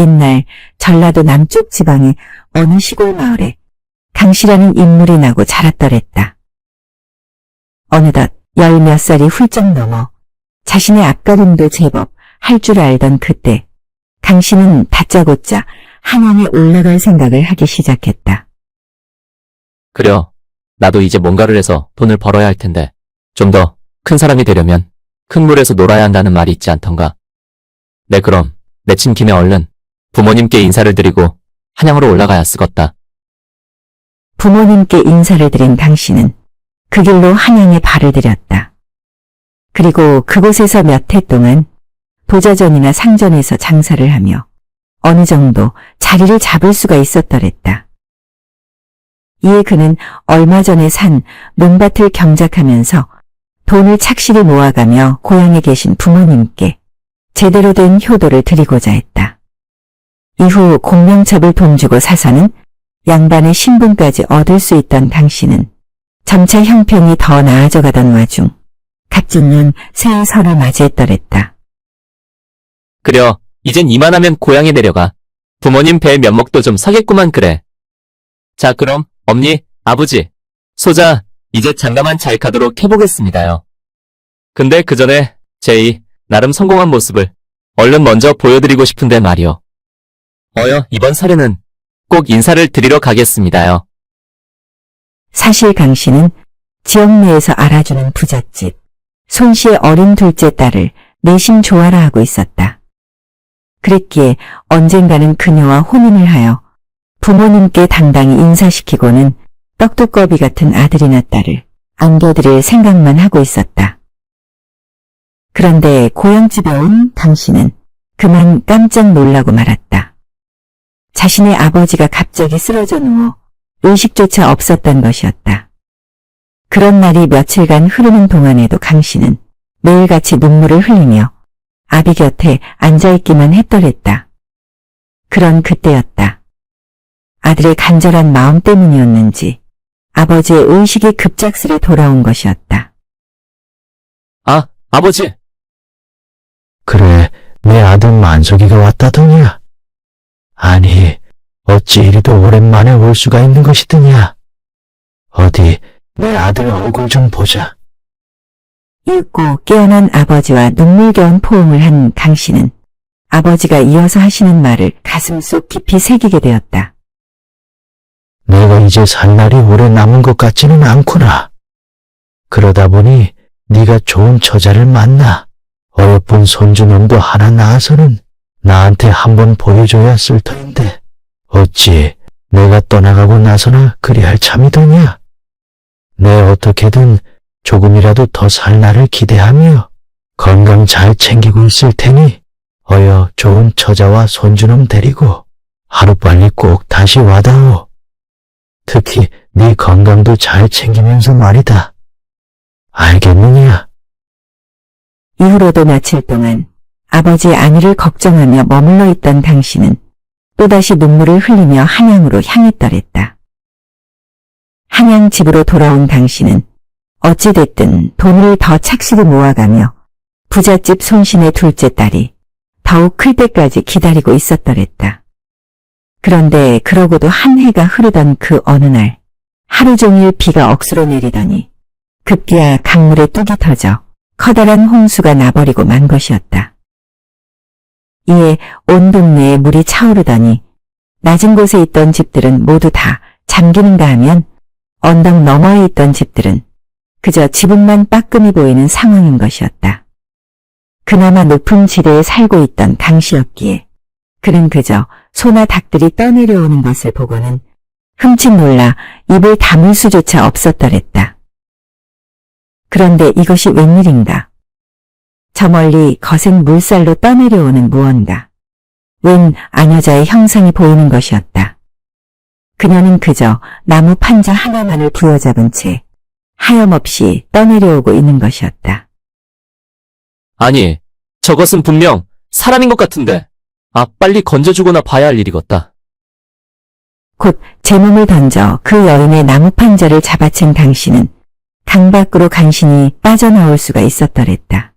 옛날 전라도 남쪽 지방의 어느 시골 마을에 강씨라는 인물이 나고 자랐더랬다. 어느덧 10몇 살이 훌쩍 넘어 자신의 앞가림도 제법 할 줄 알던 그때 강씨는 다짜고짜 한양에 올라갈 생각을 하기 시작했다. 그려, 나도 이제 뭔가를 해서 돈을 벌어야 할 텐데 좀 더 큰 사람이 되려면 큰 물에서 놀아야 한다는 말이 있지 않던가. 네, 그럼 내친 김에 얼른 부모님께 인사를 드리고 한양으로 올라가야 쓰겄다. 부모님께 인사를 드린 강씨는 그 길로 한양에 발을 들였다. 그리고 그곳에서 몇 해 동안 도자전이나 상전에서 장사를 하며 어느 정도 자리를 잡을 수가 있었더랬다. 이에 그는 얼마 전에 산 논밭을 경작하면서 돈을 착실히 모아가며 고향에 계신 부모님께 제대로 된 효도를 드리고자 했다. 이후 공명첩을 돈 주고 사서는 양반의 신분까지 얻을 수 있던 강씨는 점차 형편이 더 나아져 가던 와중 갑진년 새해 설을 맞이했더랬다. 그려, 이젠 이만하면 고향에 내려가 부모님 뵐 면목도 좀 서겠구만. 그래. 자, 그럼 엄니, 아버지, 소자 이제 장가만 잘 가도록 해보겠습니다요. 근데 그 전에 제 나름 성공한 모습을 얼른 먼저 보여드리고 싶은데 말이요. 이번 설에는 꼭 인사를 드리러 가겠습니다요. 사실 강씨는 지역 내에서 알아주는 부잣집 손씨의 어린 둘째 딸을 내심 좋아라 하고 있었다. 그랬기에 언젠가는 그녀와 혼인을 하여 부모님께 당당히 인사시키고는 떡두꺼비 같은 아들이나 딸을 안겨드릴 생각만 하고 있었다. 그런데 고향집에 온 강씨는 그만 깜짝 놀라고 말았다. 자신의 아버지가 갑자기 쓰러져 누워 의식조차 없었던 것이었다. 그런 날이 며칠간 흐르는 동안에도 강씨는 매일같이 눈물을 흘리며 아비 곁에 앉아있기만 했더랬다. 그런 그때였다. 아들의 간절한 마음 때문이었는지 아버지의 의식이 급작스레 돌아온 것이었다. 아, 아버지! 그래, 내 아들 만석이가 왔다더냐? 아니, 어찌 이리도 오랜만에 올 수가 있는 것이더냐? 어디 내 아들 얼굴 좀 보자. 읽고 깨어난 아버지와 눈물겨운 포옹을 한 강씨는 아버지가 이어서 하시는 말을 가슴속 깊이 새기게 되었다. 내가 이제 살 날이 오래 남은 것 같지는 않구나. 그러다 보니 네가 좋은 처자를 만나 어여쁜 손주놈도 하나 낳아서는 나한테 한번 보여줘야 쓸 터인데 어찌 내가 떠나가고 나서나 그리할 참이더냐? 내 어떻게든 조금이라도 더 살 날을 기대하며 건강 잘 챙기고 있을 테니 어여 좋은 처자와 손주놈 데리고 하루빨리 꼭 다시 와다오. 특히 네 건강도 잘 챙기면서 말이다. 알겠느냐? 이후로도 며칠 동안 아버지의 안위를 걱정하며 머물러 있던 강씨는 또다시 눈물을 흘리며 한양으로 향했더랬다. 한양 집으로 돌아온 강씨는 어찌됐든 돈을 더 착실히 모아가며 부잣집 손신의 둘째 딸이 더욱 클 때까지 기다리고 있었더랬다. 그런데 그러고도 한 해가 흐르던 그 어느 날 하루 종일 비가 억수로 내리더니 급기야 강물에 뚝이 터져 커다란 홍수가 나버리고 만 것이었다. 이에 온 동네에 물이 차오르더니 낮은 곳에 있던 집들은 모두 다 잠기는가 하면 언덕 너머에 있던 집들은 그저 지붕만 빠끔히 보이는 상황인 것이었다. 그나마 높은 지대에 살고 있던 강씨였기에 그는 그저 소나 닭들이 떠내려오는 것을 보고는 흠칫 놀라 입을 다물 수조차 없었더랬다. 그런데 이것이 웬일인가? 저 멀리 거센 물살로 떠내려오는 무언가. 웬 아녀자의 형상이 보이는 것이었다. 그녀는 그저 나무 판자 하나만을 부여잡은 채 하염없이 떠내려오고 있는 것이었다. 아니, 저것은 분명 사람인 것 같은데. 아, 빨리 건져주거나 봐야 할 일이겠다. 곧 제 몸을 던져 그 여인의 나무 판자를 잡아챈 강씨는 강 밖으로 간신히 빠져나올 수가 있었더랬다.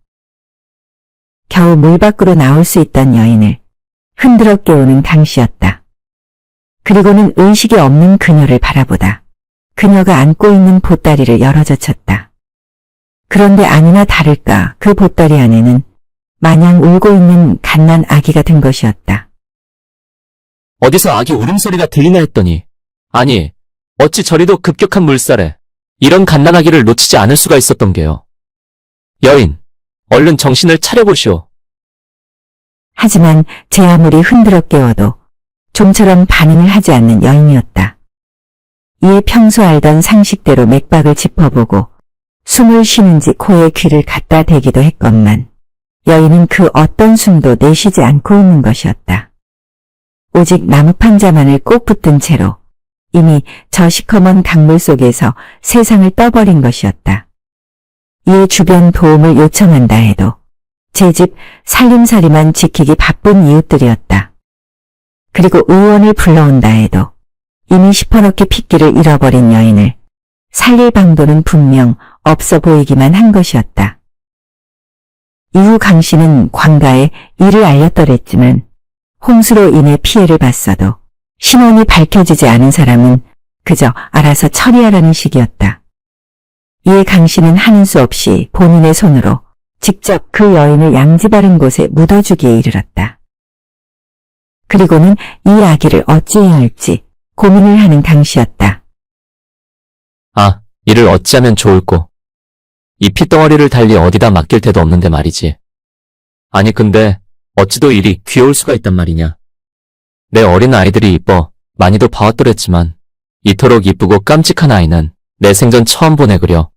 겨우 물 밖으로 나올 수 있던 여인을 흔들어 깨우는 강씨였다. 그리고는 의식이 없는 그녀를 바라보다 그녀가 안고 있는 보따리를 열어젖혔다. 그런데 아니나 다를까 그 보따리 안에는 마냥 울고 있는 갓난 아기가 든 것이었다. 어디서 아기 울음소리가 들리나 했더니 아니 어찌 저리도 급격한 물살에 이런 갓난아기를 놓치지 않을 수가 있었던 게요. 여인, 얼른 정신을 차려보시오. 하지만 제 아무리 흔들어 깨워도 좀처럼 반응을 하지 않는 여인이었다. 이에 평소 알던 상식대로 맥박을 짚어보고 숨을 쉬는지 코에 귀를 갖다 대기도 했건만 여인은 그 어떤 숨도 내쉬지 않고 있는 것이었다. 오직 나무판 자만을 꼭 붙든 채로 이미 저 시커먼 강물 속에서 세상을 떠버린 것이었다. 이에 주변 도움을 요청한다 해도 제 집 살림살이만 지키기 바쁜 이웃들이었다. 그리고 의원을 불러온다 해도 이미 시퍼렇게 핏기를 잃어버린 여인을 살릴 방도는 분명 없어 보이기만 한 것이었다. 이후 강 씨는 관가에 이를 알렸더랬지만 홍수로 인해 피해를 봤어도 신원이 밝혀지지 않은 사람은 그저 알아서 처리하라는 식이었다. 이에 강 씨는 하는 수 없이 본인의 손으로 직접 그 여인을 양지 바른 곳에 묻어주기에 이르렀다. 그리고는 이 아기를 어찌해야 할지 고민을 하는 강 씨였다. 아, 이를 어찌하면 좋을꼬. 이 핏덩어리를 달리 어디다 맡길 데도 없는데 말이지. 아니 근데 어찌도 이리 귀여울 수가 있단 말이냐. 내 어린 아이들이 이뻐 많이도 봐왔더랬지만 이토록 이쁘고 깜찍한 아이는 내 생전 처음 보네 그려.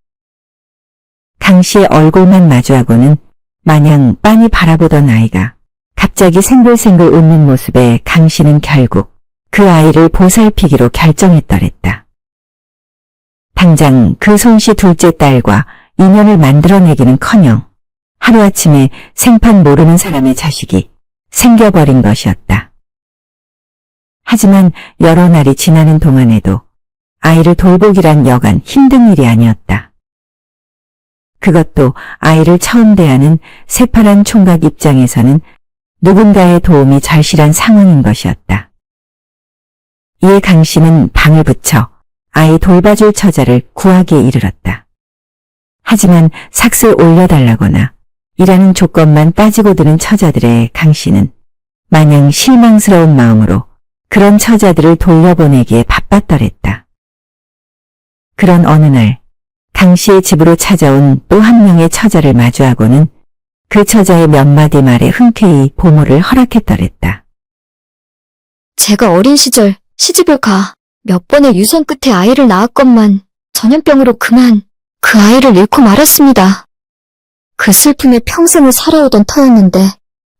강 씨의 얼굴만 마주하고는 마냥 빤히 바라보던 아이가 갑자기 생글생글 웃는 모습에 강 씨는 결국 그 아이를 보살피기로 결정했더랬다. 당장 그 손씨 둘째 딸과 인연을 만들어내기는커녕 하루아침에 생판 모르는 사람의 자식이 생겨버린 것이었다. 하지만 여러 날이 지나는 동안에도 아이를 돌보기란 여간 힘든 일이 아니었다. 그것도 아이를 처음 대하는 새파란 총각 입장에서는 누군가의 도움이 절실한 상황인 것이었다. 이에 강 씨는 방을 붙여 아이 돌봐줄 처자를 구하기에 이르렀다. 하지만 삭슬 올려달라거나 이라는 조건만 따지고 드는 처자들의 강 씨는 마냥 실망스러운 마음으로 그런 처자들을 돌려보내기에 바빴더랬다. 그런 어느 날 강 씨의 집으로 찾아온 또 한 명의 처자를 마주하고는 그 처자의 몇 마디 말에 흔쾌히 보모를 허락했더랬다. 제가 어린 시절 시집을 가 몇 번의 유선 끝에 아이를 낳았건만 전염병으로 그만 그 아이를 잃고 말았습니다. 그 슬픔에 평생을 살아오던 터였는데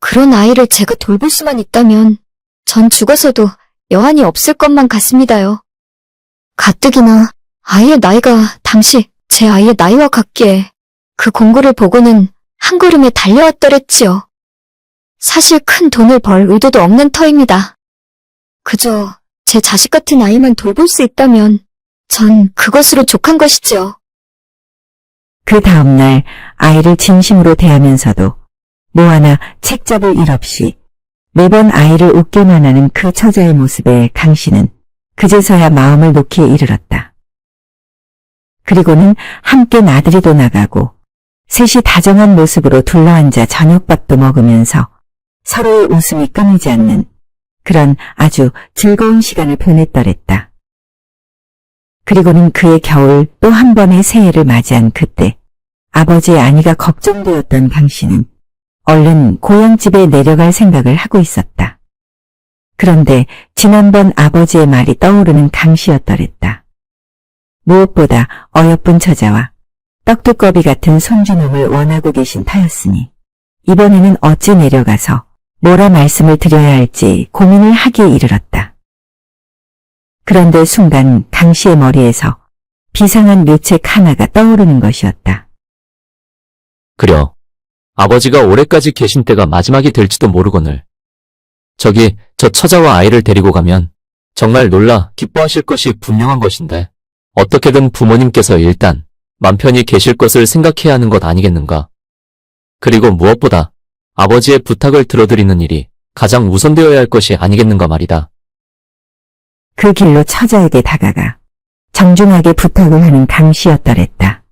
그런 아이를 제가 돌볼 수만 있다면 전 죽어서도 여한이 없을 것만 같습니다요. 가뜩이나 아이의 나이가 당시 제 아이의 나이와 같기에 그 공고를 보고는 한 걸음에 달려왔더랬지요. 사실 큰 돈을 벌 의도도 없는 터입니다. 그저 제 자식 같은 아이만 돌볼 수 있다면 전 그것으로 족한 것이지요. 그 다음날 아이를 진심으로 대하면서도 뭐 하나 책 잡을 일 없이 매번 아이를 웃게만 하는 그 처자의 모습에 강 씨는 그제서야 마음을 놓기에 이르렀다. 그리고는 함께 나들이도 나가고 셋이 다정한 모습으로 둘러앉아 저녁밥도 먹으면서 서로의 웃음이 끊이지 않는 그런 아주 즐거운 시간을 보냈더랬다. 그리고는 그의 겨울 또 한 번의 새해를 맞이한 그때 아버지의 안위가 걱정되었던 강 씨는 얼른 고향집에 내려갈 생각을 하고 있었다. 그런데 지난번 아버지의 말이 떠오르는 강 씨였더랬다. 무엇보다 어여쁜 처자와 떡두꺼비 같은 손주놈을 원하고 계신 터였으니 이번에는 어찌 내려가서 뭐라 말씀을 드려야 할지 고민을 하기에 이르렀다. 그런데 순간 강 씨의 머리에서 비상한 묘책 하나가 떠오르는 것이었다. 그려. 아버지가 올해까지 계신 때가 마지막이 될지도 모르거늘. 저기 저 처자와 아이를 데리고 가면 정말 놀라 기뻐하실 것이 분명한 것인데 어떻게든 부모님께서 일단 맘 편히 계실 것을 생각해야 하는 것 아니겠는가. 그리고 무엇보다 아버지의 부탁을 들어드리는 일이 가장 우선되어야 할 것이 아니겠는가 말이다. 그 길로 처자에게 다가가 정중하게 부탁을 하는 강씨였더랬다.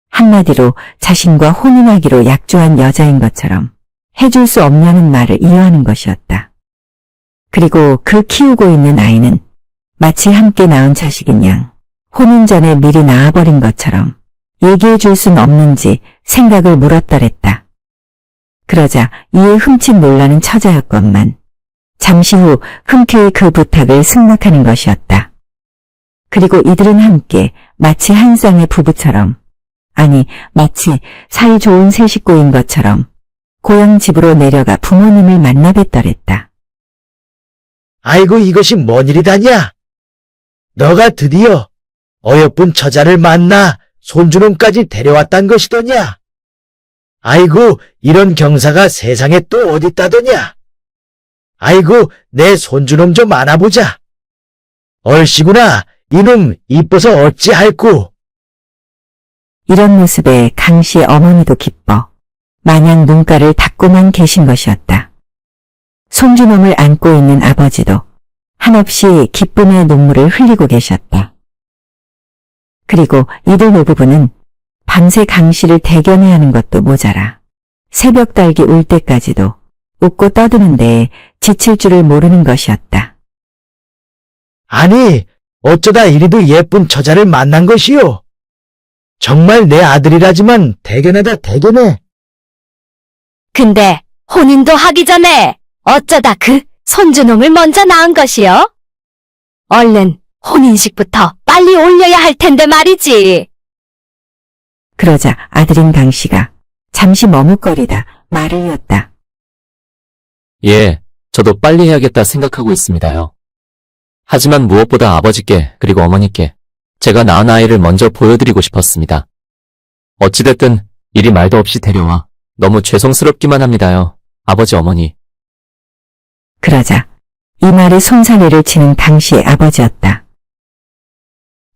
한마디로 자신과 혼인하기로 약조한 여자인 것처럼 해줄 수 없냐는 말을 이어하는 것이었다. 그리고 그 키우고 있는 아이는 마치 함께 낳은 자식인 양 혼인 전에 미리 낳아버린 것처럼 얘기해 줄 순 없는지 생각을 물었더랬다. 그러자 이에 흠칫 놀라는 처자였건만 잠시 후 흔쾌히 그 부탁을 승낙하는 것이었다. 그리고 이들은 함께 마치 한 쌍의 부부처럼, 아니 마치 사이 좋은 새 식구인 것처럼 고향 집으로 내려가 부모님을 만나 뵙더랬다. 아이고 이것이 뭔 일이다냐? 너가 드디어 어여쁜 처자를 만나 손주놈까지 데려왔단 것이더냐? 아이고 이런 경사가 세상에 또 어딨다더냐? 아이고 내 손주놈 좀 안아보자. 얼씨구나 이놈 이뻐서 어찌할꼬. 이런 모습에 강씨의 어머니도 기뻐 마냥 눈가를 닫고만 계신 것이었다. 손주놈을 안고 있는 아버지도 한없이 기쁨의 눈물을 흘리고 계셨다. 그리고 이들 노부부는 밤새 강씨를 대견해 하는 것도 모자라 새벽 달기 울 때까지도 웃고 떠드는 데에 지칠 줄을 모르는 것이었다. 아니 어쩌다 이리도 예쁜 처자를 만난 것이요. 정말 내 아들이라지만 대견하다 대견해. 근데 혼인도 하기 전에 어쩌다 그 손주놈을 먼저 낳은 것이요? 얼른 혼인식부터 빨리 올려야 할 텐데 말이지. 그러자 아들인 강씨가 잠시 머뭇거리다 말을 이었다. 예, 저도 빨리 해야겠다 생각하고 있습니다요. 하지만 무엇보다 아버지께 그리고 어머니께 제가 낳은 아이를 먼저 보여드리고 싶었습니다. 어찌됐든 이리 말도 없이 데려와 너무 죄송스럽기만 합니다요. 아버지 어머니. 그러자 이 말에 손사래를 치는 강씨의 아버지였다.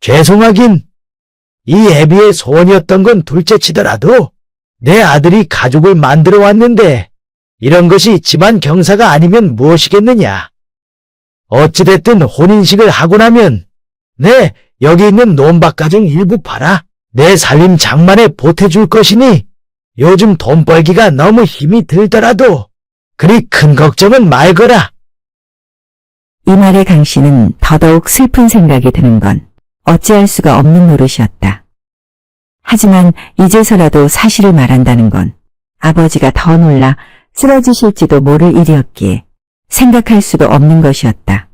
죄송하긴 이 애비의 소원이었던 건 둘째치더라도 내 아들이 가족을 만들어 왔는데 이런 것이 집안 경사가 아니면 무엇이겠느냐. 어찌됐든 혼인식을 하고 나면 내 여기 있는 논밭 가정 일부 팔아 내 살림 장만에 보태줄 것이니 요즘 돈 벌기가 너무 힘이 들더라도 그리 큰 걱정은 말거라. 이 말에 강씨는 더더욱 슬픈 생각이 드는 건 어찌할 수가 없는 노릇이었다. 하지만 이제서라도 사실을 말한다는 건 아버지가 더 놀라 쓰러지실지도 모를 일이었기에 생각할 수도 없는 것이었다.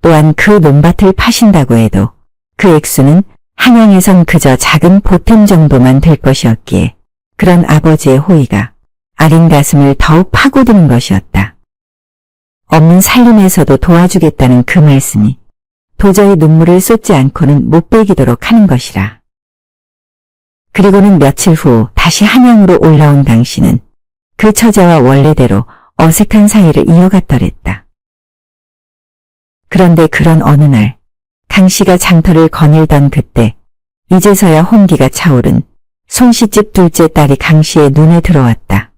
또한 그 논밭을 파신다고 해도 그 액수는 한양에선 그저 작은 보탬 정도만 될 것이었기에 그런 아버지의 호의가 아린 가슴을 더욱 파고드는 것이었다. 없는 살림에서도 도와주겠다는 그 말씀이 도저히 눈물을 쏟지 않고는 못 베기도록 하는 것이라. 그리고는 며칠 후 다시 한양으로 올라온 강씨는 그 처자와 원래대로 어색한 사이를 이어갔더랬다. 그런데 그런 어느 날 강씨가 장터를 거닐던 그때 이제서야 홍기가 차오른 손씨집 둘째 딸이 강씨의 눈에 들어왔다.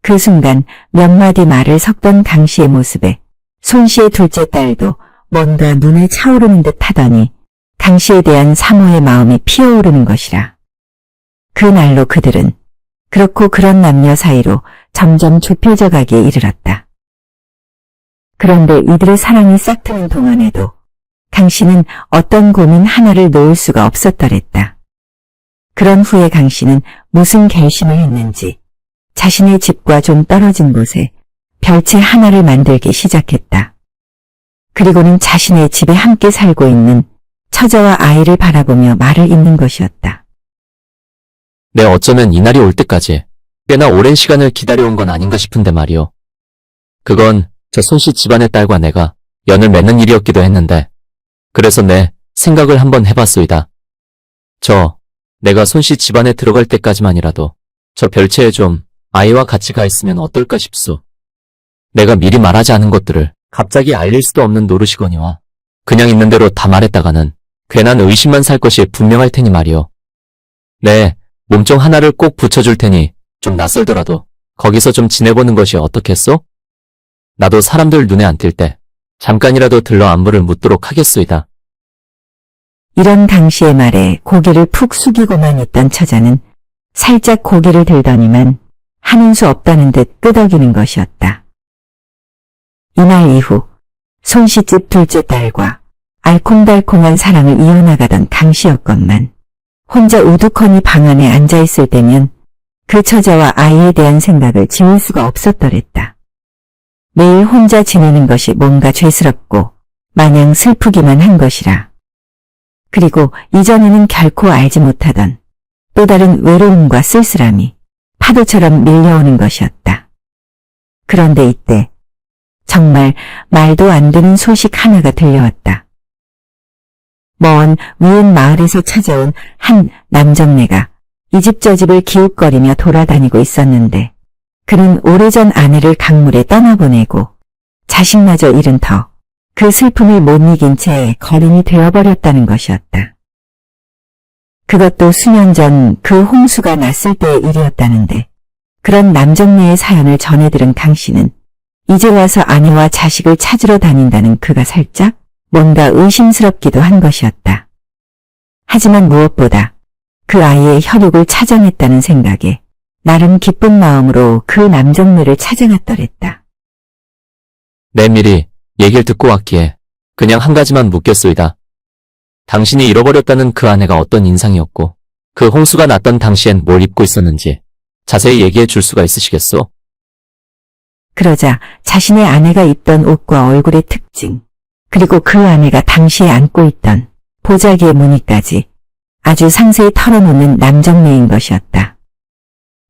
그 순간 몇 마디 말을 섞던 강씨의 모습에 손씨의 둘째 딸도 뭔가 눈에 차오르는 듯 하더니 강씨에 대한 사모의 마음이 피어오르는 것이라. 그날로 그들은 그렇고 그런 남녀 사이로 점점 좁혀져 가기에 이르렀다. 그런데 이들의 사랑이 싹트는 동안에도 강씨는 어떤 고민 하나를 놓을 수가 없었더랬다. 그런 후에 강씨는 무슨 결심을 했는지 자신의 집과 좀 떨어진 곳에 별채 하나를 만들기 시작했다. 그리고는 자신의 집에 함께 살고 있는 처자와 아이를 바라보며 말을 잇는 것이었다. 내 어쩌면 이날이 올 때까지 꽤나 오랜 시간을 기다려온 건 아닌가 싶은데 말이오. 그건 저 손씨 집안의 딸과 내가 연을 맺는 일이었기도 했는데 그래서 내 생각을 한번 해봤소이다. 내가 손씨 집안에 들어갈 때까지만이라도 저 별채에 좀 아이와 같이 가 있으면 어떨까 싶소. 내가 미리 말하지 않은 것들을 갑자기 알릴 수도 없는 노릇이거니와 그냥 있는 대로 다 말했다가는 괜한 의심만 살 것이 분명할 테니 말이오. 네, 몸종 하나를 꼭 붙여줄 테니 좀 낯설더라도 거기서 좀 지내보는 것이 어떻겠소? 나도 사람들 눈에 안 띌 때 잠깐이라도 들러 안부를 묻도록 하겠소이다. 이런 강씨의 말에 고개를 푹 숙이고만 있던 처자는 살짝 고개를 들더니만 하는 수 없다는 듯 끄덕이는 것이었다. 이날 이후 손씨집 둘째 딸과 알콩달콩한 사랑을 이어나가던 강씨였건만 혼자 우두커니 방 안에 앉아있을 때면 그 처자와 아이에 대한 생각을 지울 수가 없었더랬다. 매일 혼자 지내는 것이 뭔가 죄스럽고 마냥 슬프기만 한 것이라. 그리고 이전에는 결코 알지 못하던 또 다른 외로움과 쓸쓸함이 파도처럼 밀려오는 것이었다. 그런데 이때 정말 말도 안 되는 소식 하나가 들려왔다. 먼 위엔 마을에서 찾아온 한 남정네가 이 집 저 집을 기웃거리며 돌아다니고 있었는데 그는 오래전 아내를 강물에 떠나보내고 자식마저 잃은 터 그 슬픔을 못 이긴 채 거린이 되어버렸다는 것이었다. 그것도 수년 전 그 홍수가 났을 때의 일이었다는데 그런 남정네의 사연을 전해 들은 강씨는 이제 와서 아내와 자식을 찾으러 다닌다는 그가 살짝 뭔가 의심스럽기도 한 것이었다. 하지만 무엇보다 그 아이의 혈육을 찾아냈다는 생각에 나름 기쁜 마음으로 그 남정네를 찾아갔더랬다. 내 미리 얘기를 듣고 왔기에 그냥 한 가지만 묻겠소이다. 당신이 잃어버렸다는 그 아내가 어떤 인상이었고 그 홍수가 났던 당시엔 뭘 입고 있었는지 자세히 얘기해 줄 수가 있으시겠소? 그러자 자신의 아내가 입던 옷과 얼굴의 특징, 그리고 그 아내가 당시에 안고 있던 보자기의 무늬까지 아주 상세히 털어놓는 남정네인 것이었다.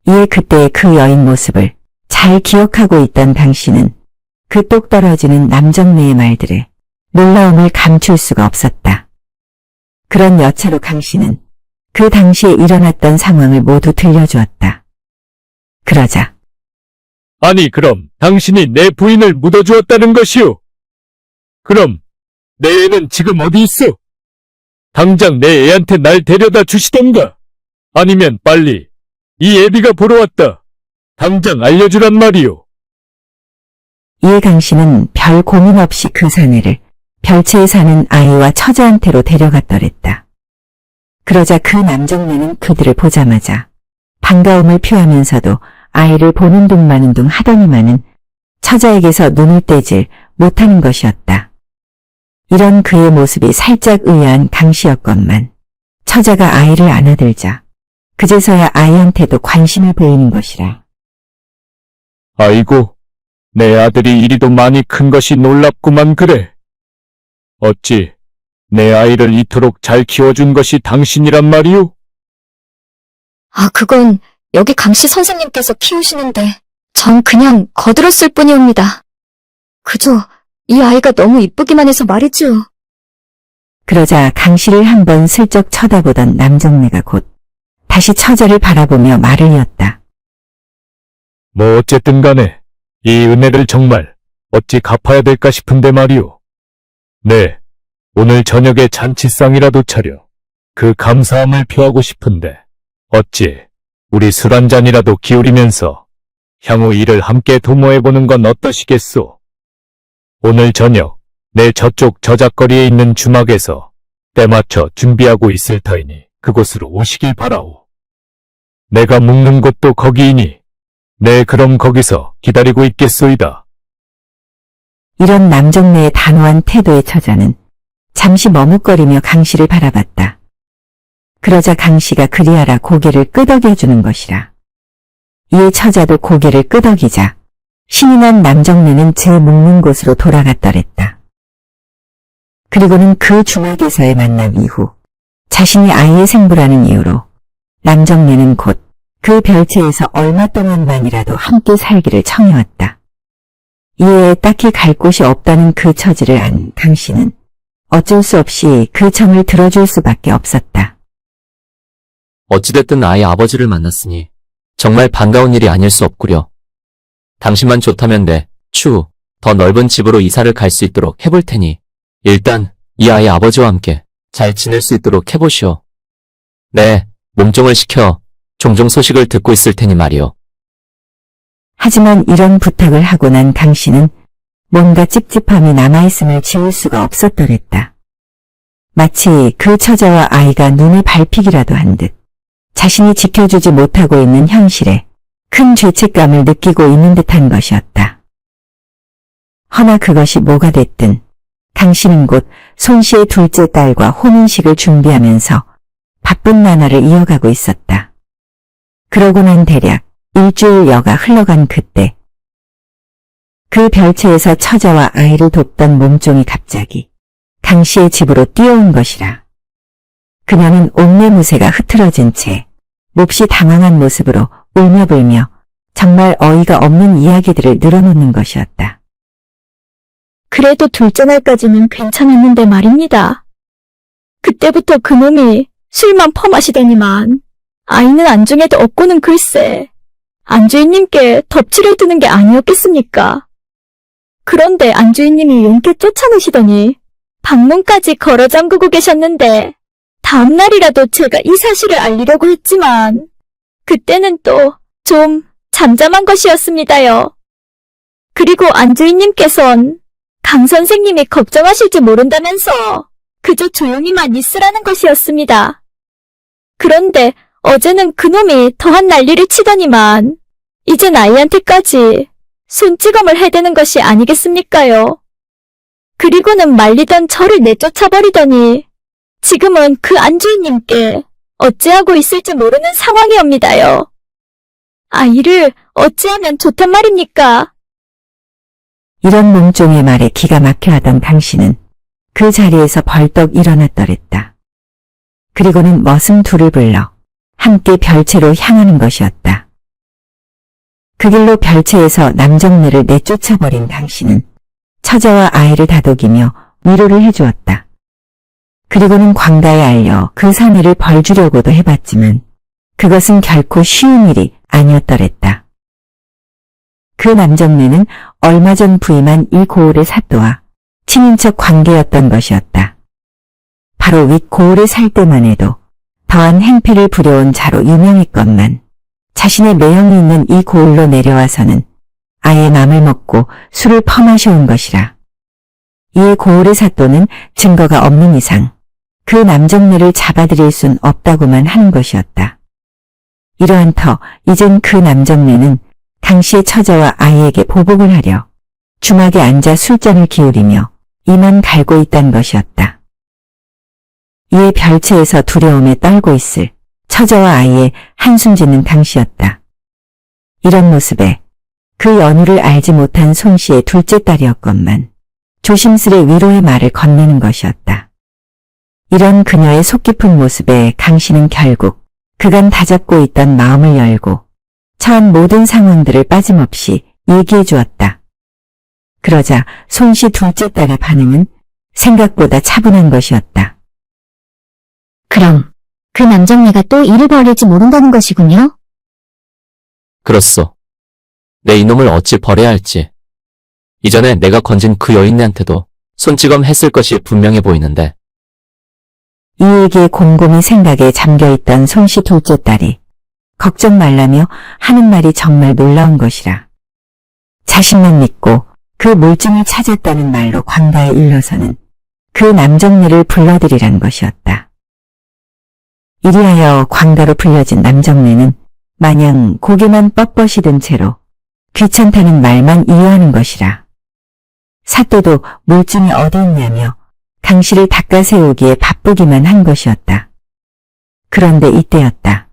이에 그때의 그 여인 모습을 잘 기억하고 있던 당신은 그 똑 떨어지는 남정네의 말들에 놀라움을 감출 수가 없었다. 그런 여차로 강씨는 그 당시에 일어났던 상황을 모두 들려주었다. 그러자 아니 그럼 당신이 내 부인을 묻어주었다는 것이오? 그럼 내 애는 지금 어디 있어? 당장 내 애한테 날 데려다 주시던가 아니면 빨리 이 애비가 보러 왔다 당장 알려주란 말이오. 이에 강씨는 별 고민 없이 그 사내를 별채에 사는 아이와 처자한테로 데려갔더랬다. 그러자 그 남정네는 그들을 보자마자 반가움을 표하면서도 아이를 보는 둥 마는 둥 하더니만은 처자에게서 눈을 떼질 못하는 것이었다. 이런 그의 모습이 살짝 의아한 강씨였건만 처자가 아이를 안아들자 그제서야 아이한테도 관심을 보이는 것이라. 아이고 내 아들이 이리도 많이 큰 것이 놀랍구만 그래. 어찌 내 아이를 이토록 잘 키워준 것이 당신이란 말이오? 아, 그건 여기 강씨 선생님께서 키우시는데 전 그냥 거들었을 뿐이옵니다. 그저 이 아이가 너무 이쁘기만 해서 말이죠. 그러자 강씨를 한번 슬쩍 쳐다보던 남정네가 곧 다시 처자를 바라보며 말을 이었다. 뭐 어쨌든 간에 이 은혜를 정말 어찌 갚아야 될까 싶은데 말이오. 네, 오늘 저녁에 잔치상이라도 차려 그 감사함을 표하고 싶은데 어찌 우리 술 한 잔이라도 기울이면서 향후 일을 함께 도모해보는 건 어떠시겠소? 오늘 저녁 내 저쪽 저작거리에 있는 주막에서 때맞춰 준비하고 있을 터이니 그곳으로 오시길 바라오. 내가 묵는 곳도 거기이니 네 그럼 거기서 기다리고 있겠소이다. 이런 남정네의 단호한 태도의 처자는 잠시 머뭇거리며 강씨를 바라봤다. 그러자 강씨가 그리하라 고개를 끄덕여주는 것이라. 이에 처자도 고개를 끄덕이자 신이 난 남정네는 제 묵는 곳으로 돌아갔더랬다. 그리고는 그 주막에서의 만남 이후 자신이 아이의 생부라는 이유로 남정네는 곧 그 별채에서 얼마 동안만이라도 함께 살기를 청해왔다. 이에 딱히 갈 곳이 없다는 그 처지를 안 강씨는 어쩔 수 없이 그 청을 들어줄 수밖에 없었다. 어찌됐든 아이 아버지를 만났으니 정말 반가운 일이 아닐 수 없구려. 당신만 좋다면 내 추후 더 넓은 집으로 이사를 갈 수 있도록 해볼 테니 일단 이 아이 아버지와 함께 잘 지낼 수 있도록 해보시오. 네, 몸종을 시켜 종종 소식을 듣고 있을 테니 말이오. 하지만 이런 부탁을 하고 난 당신은 뭔가 찝찝함이 남아있음을 지울 수가 없었더랬다. 마치 그 처자와 아이가 눈에 밟히기라도 한 듯 자신이 지켜주지 못하고 있는 현실에 큰 죄책감을 느끼고 있는 듯한 것이었다. 허나 그것이 뭐가 됐든 당신은 곧 손 씨의 둘째 딸과 혼인식을 준비하면서 바쁜 나날을 이어가고 있었다. 그러고 난 대략 일주일여가 흘러간 그때 그 별채에서 처자와 아이를 돕던 몸종이 갑자기 강 씨의 집으로 뛰어온 것이라. 그녀는 옷매무새가 흐트러진 채 몹시 당황한 모습으로 울며불며 정말 어이가 없는 이야기들을 늘어놓는 것이었다. 그래도 둘째 날까지는 괜찮았는데 말입니다. 그때부터 그놈이 술만 퍼마시더니만 아이는 안중에도 없고는 글쎄 안주인님께 덮치려 드는 게 아니었겠습니까? 그런데 안주인님이 용케 쫓아내시더니 방문까지 걸어 잠그고 계셨는데 다음날이라도 제가 이 사실을 알리려고 했지만 그때는 또 좀 잠잠한 것이었습니다요. 그리고 안주인님께선 강 선생님이 걱정하실지 모른다면서 그저 조용히만 있으라는 것이었습니다. 그런데 어제는 그놈이 더한 난리를 치더니만 이젠 아이한테까지 손찌검을 해대는 것이 아니겠습니까요? 그리고는 말리던 저를 내쫓아버리더니 지금은 그 안주인님께 어찌하고 있을지 모르는 상황이옵니다요. 아이를 어찌하면 좋단 말입니까? 이런 몸종의 말에 기가 막혀하던 당신은 그 자리에서 벌떡 일어났더랬다. 그리고는 머슴 둘을 불러 함께 별채로 향하는 것이었다. 그 길로 별채에서 남정네를 내쫓아버린 당신은 처자와 아이를 다독이며 위로를 해주었다. 그리고는 광가에 알려 그 사내를 벌주려고도 해봤지만 그것은 결코 쉬운 일이 아니었더랬다. 그 남정네는 얼마 전 부임한 이 고을의 사또와 친인척 관계였던 것이었다. 바로 윗 고을에 살 때만 해도 더한 행패를 부려온 자로 유명했건만 자신의 매형이 있는 이 고을로 내려와서는 아예 맘을 먹고 술을 퍼마셔온 것이라. 이에 고을의 사또는 증거가 없는 이상 그 남정네를 잡아들일 순 없다고만 하는 것이었다. 이러한 터 이젠 그 남정네는 당시의 처자와 아이에게 보복을 하려 주막에 앉아 술잔을 기울이며 이만 갈고 있단 것이었다. 이에 별채에서 두려움에 떨고 있을 처자와 아이의 한숨 짓는 당시였다. 이런 모습에 그 연유를 알지 못한 손 씨의 둘째 딸이었건만 조심스레 위로의 말을 건네는 것이었다. 이런 그녀의 속 깊은 모습에 강 씨는 결국 그간 다잡고 있던 마음을 열고 처한 모든 상황들을 빠짐없이 얘기해 주었다. 그러자 손 씨 둘째 딸의 반응은 생각보다 차분한 것이었다. 그럼 그 남정네가 또 일을 벌일지 모른다는 것이군요. 그렇소. 내 이놈을 어찌 벌해야 할지. 이전에 내가 건진 그 여인네한테도 손찌검 했을 것이 분명해 보이는데. 이 얘기에 곰곰이 생각에 잠겨있던 손 씨 둘째 딸이 걱정 말라며 하는 말이 정말 놀라운 것이라. 자신만 믿고 그 물증을 찾았다는 말로 광가에 일러서는 그 남정네를 불러들이란 것이었다. 이리하여 광가로 불려진 남정네는 마냥 고개만 뻣뻣이 든 채로 귀찮다는 말만 이어하는 것이라. 사또도 물증이 어디 있냐며 강 씨를 닦아세우기에 바쁘기만 한 것이었다. 그런데 이때였다.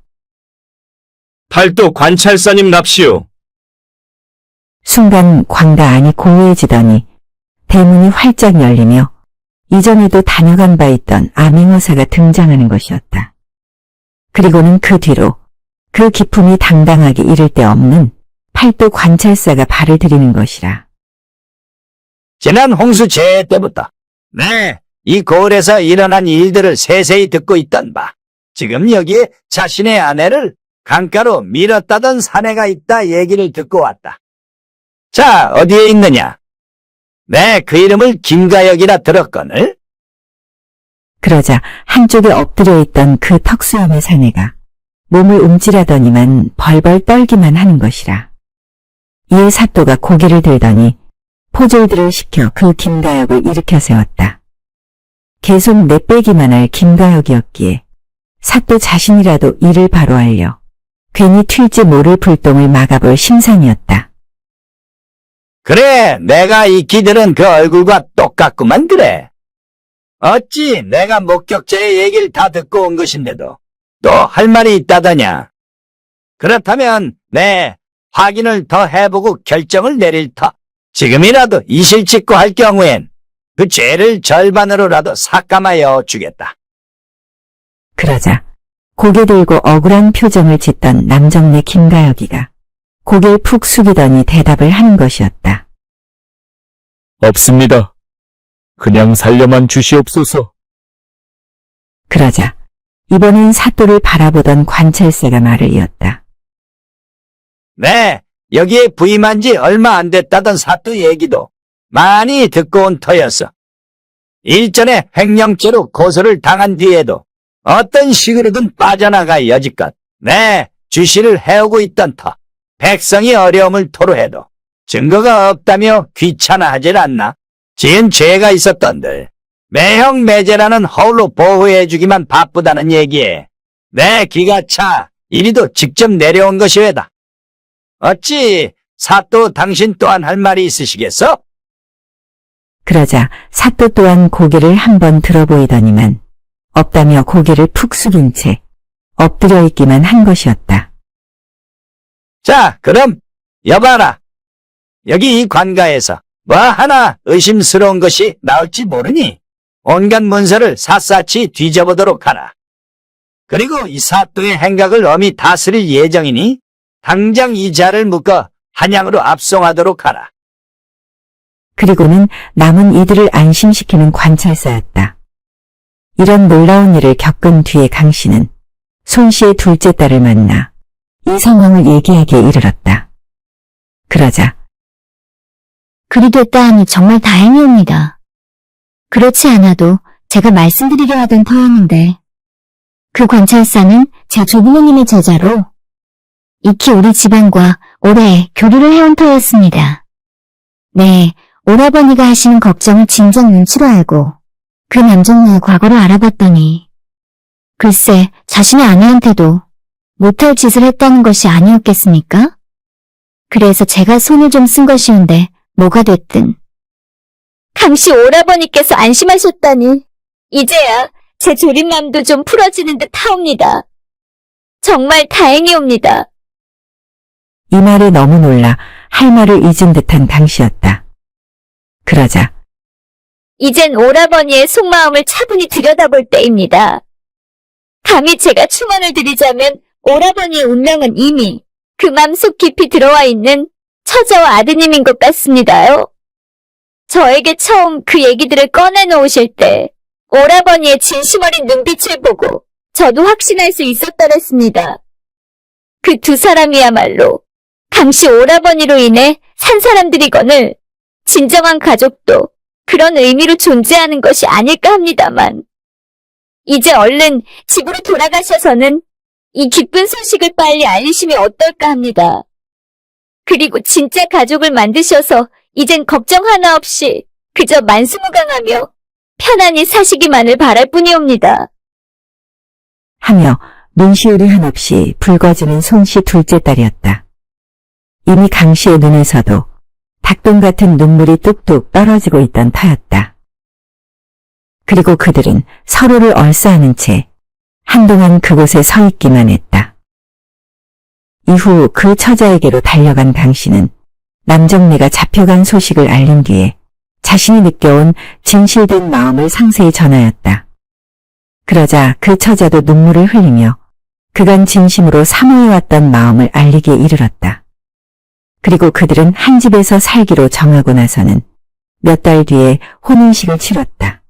팔도 관찰사님 납시오. 순간 광가 안이 고요해지더니 대문이 활짝 열리며 이전에도 다녀간 바 있던 암행어사가 등장하는 것이었다. 그리고는 그 뒤로 그 기품이 당당하게 이를 데 없는 팔도 관찰사가 발을 들이는 것이라. 지난 홍수 재해 때부터 이 고을에서 일어난 일들을 세세히 듣고 있던 바, 지금 여기에 자신의 아내를 강가로 밀었다던 사내가 있다 얘기를 듣고 왔다. 자, 어디에 있느냐? 그 이름을 김가역이라 들었거늘? 그러자 한쪽에 엎드려 있던 그 턱수염의 사내가 몸을 움찔하더니만 벌벌 떨기만 하는 것이라. 이에 사또가 고개를 들더니 포졸들을 시켜 그 김가역을 일으켜 세웠다. 계속 내빼기만 할 김가역이었기에 사또 자신이라도 이를 바로 알려 괜히 튈지 모를 불똥을 막아볼 심산이었다. 그래, 내가 익히 들은 그 얼굴과 똑같구만 그래. 어찌 내가 목격자의 얘기를 다 듣고 온 것인데도 또 할 말이 있다더냐. 그렇다면 내 확인을 더 해보고 결정을 내릴 터. 지금이라도 이실직고 할 경우엔 그 죄를 절반으로라도 삭감하여 주겠다. 그러자 고개 들고 억울한 표정을 짓던 남정네 김가역이가 고개를 푹 숙이더니 대답을 하는 것이었다. 없습니다. 그냥 살려만 주시옵소서. 그러자 이번엔 사또를 바라보던 관찰사가 말을 이었다. 네, 여기에 부임한 지 얼마 안 됐다던 사또 얘기도 많이 듣고 온 터였어. 일전에 횡령죄로 고소를 당한 뒤에도 어떤 식으로든 빠져나가 여지껏 주시를 해오고 있던 터. 백성이 어려움을 토로해도 증거가 없다며 귀찮아하질 않나. 지은 죄가 있었던들 매형 매제라는 허울로 보호해주기만 바쁘다는 얘기에 내 기가 차 이리도 직접 내려온 것이 왜다. 어찌 사또 당신 또한 할 말이 있으시겠어? 그러자 사또 또한 고개를 한번 들어보이더니만 없다며 고개를 푹 숙인 채 엎드려 있기만 한 것이었다. 자, 그럼 여봐라. 여기 이 관가에서 뭐 하나 의심스러운 것이 나올지 모르니 온갖 문서를 샅샅이 뒤져보도록 하라. 그리고 이 사또의 행각을 엄히 다스릴 예정이니 당장 이 자를 묶어 한양으로 압송하도록 하라. 그리고는 남은 이들을 안심시키는 관찰사였다. 이런 놀라운 일을 겪은 뒤에 강 씨는 손 씨의 둘째 딸을 만나 이 상황을 얘기하기에 이르렀다. 그러자 그리 됐다 하니 정말 다행이옵니다. 그렇지 않아도 제가 말씀드리려 하던 터였는데 그 관찰사는 제 조부모님의 제자로 익히 우리 집안과 오래 교류를 해온 터였습니다. 네, 오라버니가 하시는 걱정을 진작 눈치로 알고 그 남정네의 과거를 알아봤더니 글쎄 자신의 아내한테도 못할 짓을 했다는 것이 아니었겠습니까? 그래서 제가 손을 좀 쓴 것이온데 뭐가 됐든 강씨 오라버니께서 안심하셨다니 이제야 제 조림맘도 좀 풀어지는 듯 하옵니다. 정말 다행이옵니다. 이 말에 너무 놀라 할 말을 잊은 듯한 강 씨였다. 그러자 이젠 오라버니의 속마음을 차분히 들여다볼 때입니다. 감히 제가 충언을 드리자면 오라버니의 운명은 이미 그 맘속 깊이 들어와 있는 처자와 아드님인 것 같습니다요. 저에게 처음 그 얘기들을 꺼내놓으실 때 오라버니의 진심 어린 눈빛을 보고 저도 확신할 수 있었더랬습니다. 그 두 사람이야말로 강씨 오라버니로 인해 산 사람들이거늘 진정한 가족도 그런 의미로 존재하는 것이 아닐까 합니다만 이제 얼른 집으로 돌아가셔서는 이 기쁜 소식을 빨리 알리심이 어떨까 합니다. 그리고 진짜 가족을 만드셔서 이젠 걱정 하나 없이 그저 만수무강하며 편안히 사시기만을 바랄 뿐이옵니다. 하며 눈시울이 한없이 붉어지는 손 씨 둘째 딸이었다. 이미 강 씨의 눈에서도 닭똥 같은 눈물이 뚝뚝 떨어지고 있던 터였다. 그리고 그들은 서로를 얼싸안은 채 한동안 그곳에 서 있기만 했다. 이후 그 처자에게로 달려간 강 씨는 남정네가 잡혀간 소식을 알린 뒤에 자신이 느껴온 진실된 마음을 상세히 전하였다. 그러자 그 처자도 눈물을 흘리며 그간 진심으로 사모해왔던 마음을 알리기에 이르렀다. 그리고 그들은 한 집에서 살기로 정하고 나서는 몇 달 뒤에 혼인식을 치렀다.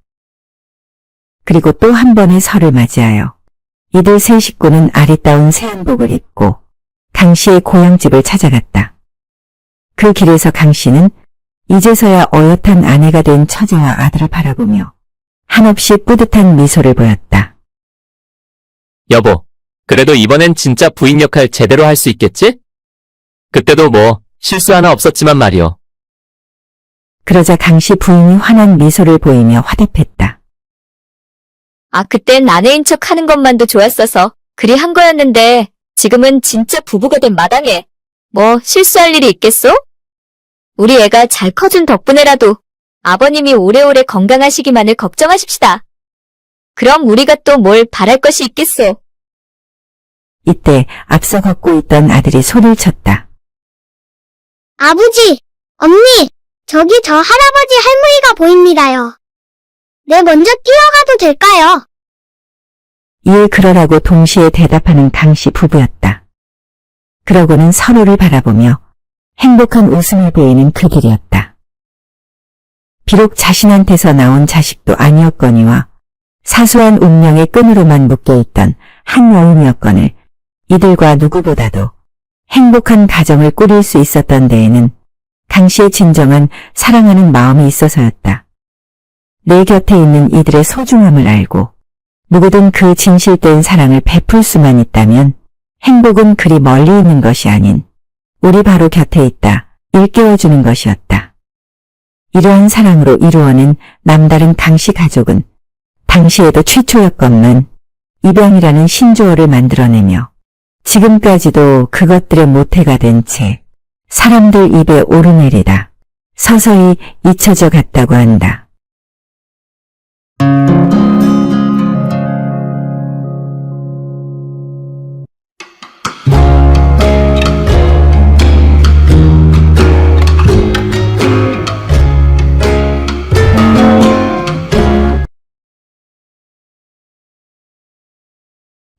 그리고 또 한 번의 설을 맞이하여 이들 세 식구는 아리따운 새한복을 입고 강 씨의 고향집을 찾아갔다. 그 길에서 강 씨는 이제서야 어엿한 아내가 된 처자와 아들을 바라보며 한없이 뿌듯한 미소를 보였다. 여보, 그래도 이번엔 진짜 부인 역할 제대로 할 수 있겠지? 그때도 뭐 실수 하나 없었지만 말이오. 그러자 강씨 부인이 환한 미소를 보이며 화답했다. 아, 그땐 아내인 척 하는 것만도 좋았어서 그리 한 거였는데 지금은 진짜 부부가 된 마당에 뭐 실수할 일이 있겠소? 우리 애가 잘 커준 덕분에라도 아버님이 오래오래 건강하시기만을 걱정하십시다. 그럼 우리가 또 뭘 바랄 것이 있겠소? 이때 앞서 걷고 있던 아들이 소리를 쳤다. 아버지, 언니, 저기 저 할아버지 할머니가 보입니다요. 네, 먼저 뛰어가도 될까요? 이에 그러라고 동시에 대답하는 강씨 부부였다. 그러고는 서로를 바라보며 행복한 웃음을 보이는 그들이었다. 비록 자신한테서 나온 자식도 아니었거니와 사소한 운명의 끈으로만 묶여있던 한 여인이었거늘 이들과 누구보다도 행복한 가정을 꾸릴 수 있었던 데에는 강씨의 진정한 사랑하는 마음이 있어서였다. 내 곁에 있는 이들의 소중함을 알고 누구든 그 진실된 사랑을 베풀 수만 있다면 행복은 그리 멀리 있는 것이 아닌 우리 바로 곁에 있다 일깨워주는 것이었다. 이러한 사랑으로 이루어낸 남다른 강씨 가족은 당시에도 최초였건만 입양이라는 신조어를 만들어내며 지금까지도 그것들의 모태가 된 채 사람들 입에 오르내리다 서서히 잊혀져 갔다고 한다.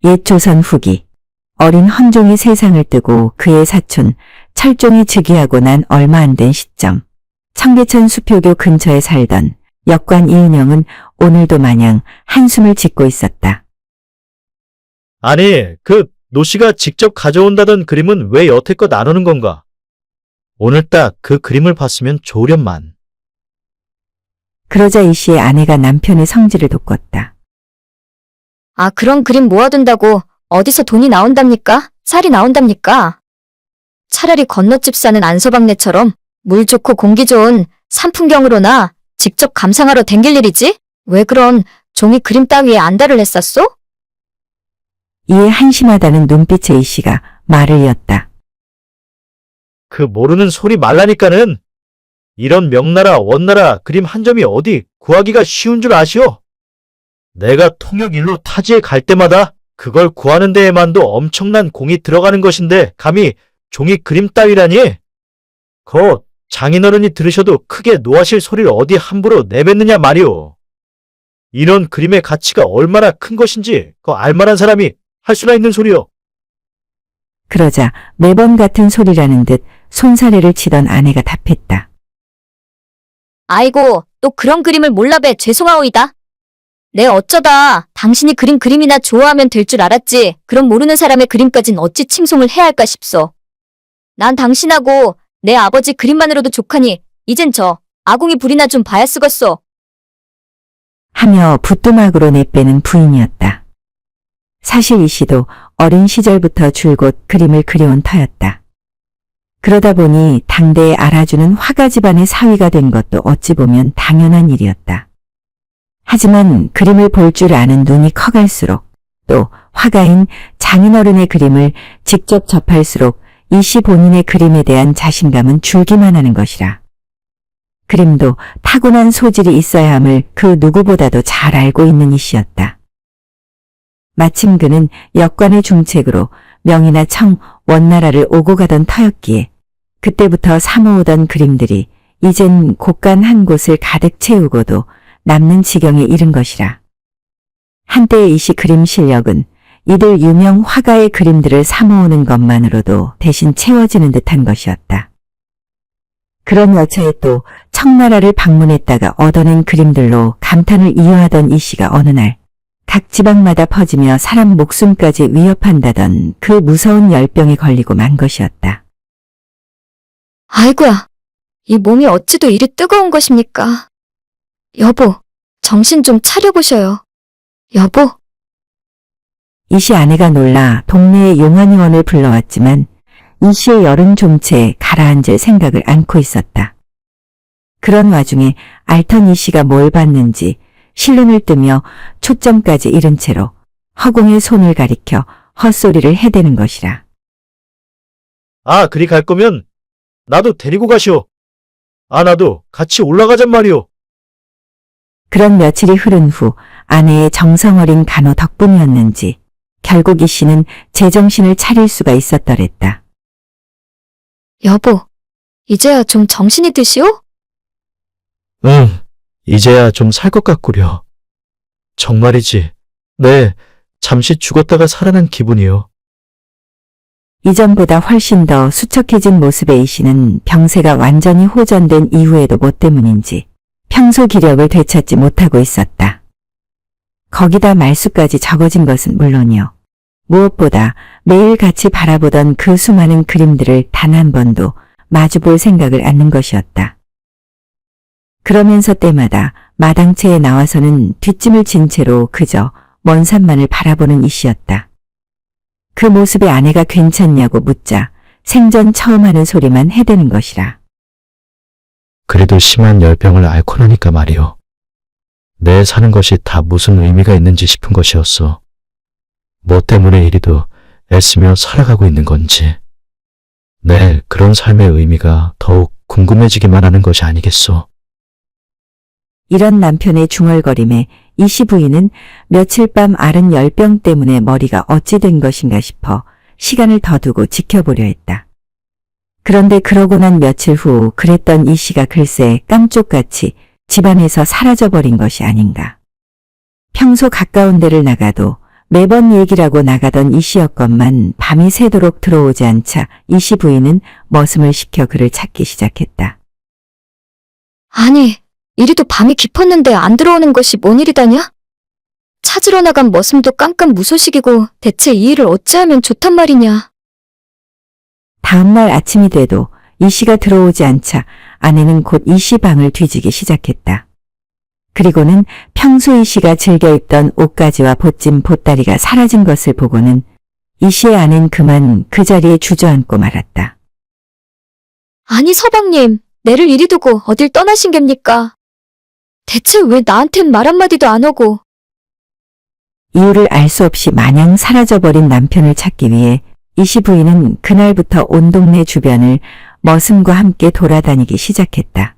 옛 조선 후기 어린 헌종이 세상을 뜨고 그의 사촌 철종이 즉위하고 난 얼마 안 된 시점 청계천 수표교 근처에 살던 역관 이은영은 오늘도 마냥 한숨을 짓고 있었다. 아니, 노씨가 직접 가져온다던 그림은 왜 여태껏 안 오는 건가? 오늘 딱 그 그림을 봤으면 좋으련만. 그러자 이 씨의 아내가 남편의 성질을 돋궜다. 아, 그런 그림 모아둔다고 어디서 돈이 나온답니까? 살이 나온답니까? 차라리 건너집 사는 안서방네처럼 물 좋고 공기 좋은 산풍경으로나 직접 감상하러 댕길 일이지? 왜 그런 종이 그림 따위에 안달을 했었소? 이에 한심하다는 눈빛의 이 씨가 말을 이었다. 그 모르는 소리 말라니까는. 이런 명나라 원나라 그림 한 점이 어디 구하기가 쉬운 줄 아시오? 내가 통역 일로 타지에 갈 때마다 그걸 구하는 데에만도 엄청난 공이 들어가는 것인데 감히 종이 그림 따위라니? 장인어른이 들으셔도 크게 노하실 소리를 어디 함부로 내뱉느냐 말이오. 이런 그림의 가치가 얼마나 큰 것인지 알만한 사람이 할 수나 있는 소리요. 그러자 매번 같은 소리라는 듯 손사래를 치던 아내가 답했다. 아이고, 또 그런 그림을 몰라배 죄송하오이다. 내 어쩌다 당신이 그린 그림이나 좋아하면 될 줄 알았지. 그럼 모르는 사람의 그림까진 어찌 칭송을 해야 할까 싶소. 난 당신하고 내 아버지 그림만으로도 족하니 이젠 저 아궁이 불이나 좀 봐야 쓰겄소. 하며 부뚜막으로 내빼는 부인이었다. 사실 이 씨도 어린 시절부터 줄곧 그림을 그려온 터였다. 그러다 보니 당대에 알아주는 화가 집안의 사위가 된 것도 어찌 보면 당연한 일이었다. 하지만 그림을 볼 줄 아는 눈이 커갈수록 또 화가인 장인어른의 그림을 직접 접할수록 이 씨 본인의 그림에 대한 자신감은 줄기만 하는 것이라. 그림도 타고난 소질이 있어야 함을 그 누구보다도 잘 알고 있는 이 씨였다. 마침 그는 역관의 중책으로 명이나 청, 원나라를 오고 가던 터였기에 그때부터 사모으던 그림들이 이젠 곳간 한 곳을 가득 채우고도 남는 지경에 이른 것이라. 한때의 이 씨 그림 실력은 이들 유명 화가의 그림들을 사모으는 것만으로도 대신 채워지는 듯한 것이었다. 그런 여차에 또 청나라를 방문했다가 얻어낸 그림들로 감탄을 이어하던 이 씨가 어느 날 각 지방마다 퍼지며 사람 목숨까지 위협한다던 그 무서운 열병에 걸리고 만 것이었다. 아이고야, 이 몸이 어찌도 이리 뜨거운 것입니까? 여보, 정신 좀 차려보셔요. 여보. 이 씨 아내가 놀라 동네의 용한의원을 불러왔지만 이 씨의 열은 좀 채 가라앉을 생각을 않고 있었다. 그런 와중에 알턴 이 씨가 뭘 봤는지 실눈을 뜨며 초점까지 잃은 채로 허공에 손을 가리켜 헛소리를 해대는 것이라. 아, 그리 갈 거면 나도 데리고 가시오. 아, 나도 같이 올라가잔 말이오. 그런 며칠이 흐른 후 아내의 정성어린 간호 덕분이었는지 결국 이 씨는 제정신을 차릴 수가 있었더랬다. 여보, 이제야 좀 정신이 드시오? 응, 이제야 좀 살 것 같구려. 정말이지. 네, 잠시 죽었다가 살아난 기분이요. 이전보다 훨씬 더 수척해진 모습의 이 씨는 병세가 완전히 호전된 이후에도 뭐 때문인지 평소 기력을 되찾지 못하고 있었다. 거기다 말수까지 적어진 것은 물론이요. 무엇보다 매일 같이 바라보던 그 수많은 그림들을 단 한 번도 마주볼 생각을 않는 것이었다. 그러면서 때마다 마당채에 나와서는 뒷짐을 진 채로 그저 먼 산만을 바라보는 이 씨였다. 그 모습에 아내가 괜찮냐고 묻자 생전 처음 하는 소리만 해대는 것이라. 그래도 심한 열병을 앓고 나니까 말이오. 내 사는 것이 다 무슨 의미가 있는지 싶은 것이었어. 뭐 때문에 이리도 애쓰며 살아가고 있는 건지. 내 그런 삶의 의미가 더욱 궁금해지기만 하는 것이 아니겠소. 이런 남편의 중얼거림에 이 씨 부인은 며칠 밤 앓은 열병 때문에 머리가 어찌 된 것인가 싶어 시간을 더 두고 지켜보려 했다. 그런데 그러고 난 며칠 후 그랬던 이 씨가 글쎄 깜쪽같이 집안에서 사라져버린 것이 아닌가. 평소 가까운 데를 나가도 매번 얘기라고 나가던 이 씨였건만 밤이 새도록 들어오지 않자 이 씨 부인은 머슴을 시켜 그를 찾기 시작했다. 아니, 이리도 밤이 깊었는데 안 들어오는 것이 뭔 일이다냐? 찾으러 나간 머슴도 깜깜무소식이고 대체 이 일을 어찌하면 좋단 말이냐? 다음날 아침이 돼도 이 씨가 들어오지 않자 아내는 곧 이 씨 방을 뒤지기 시작했다. 그리고는 평소 이 씨가 즐겨 입던 옷가지와 보찜 보따리가 사라진 것을 보고는 이 씨의 아내는 그만 그 자리에 주저앉고 말았다. 아니 서방님, 내를 이리 두고 어딜 떠나신 겝니까? 대체 왜 나한텐 말 한마디도 안 하고. 이유를 알 수 없이 마냥 사라져버린 남편을 찾기 위해 이 씨 부인은 그날부터 온 동네 주변을 머슴과 함께 돌아다니기 시작했다.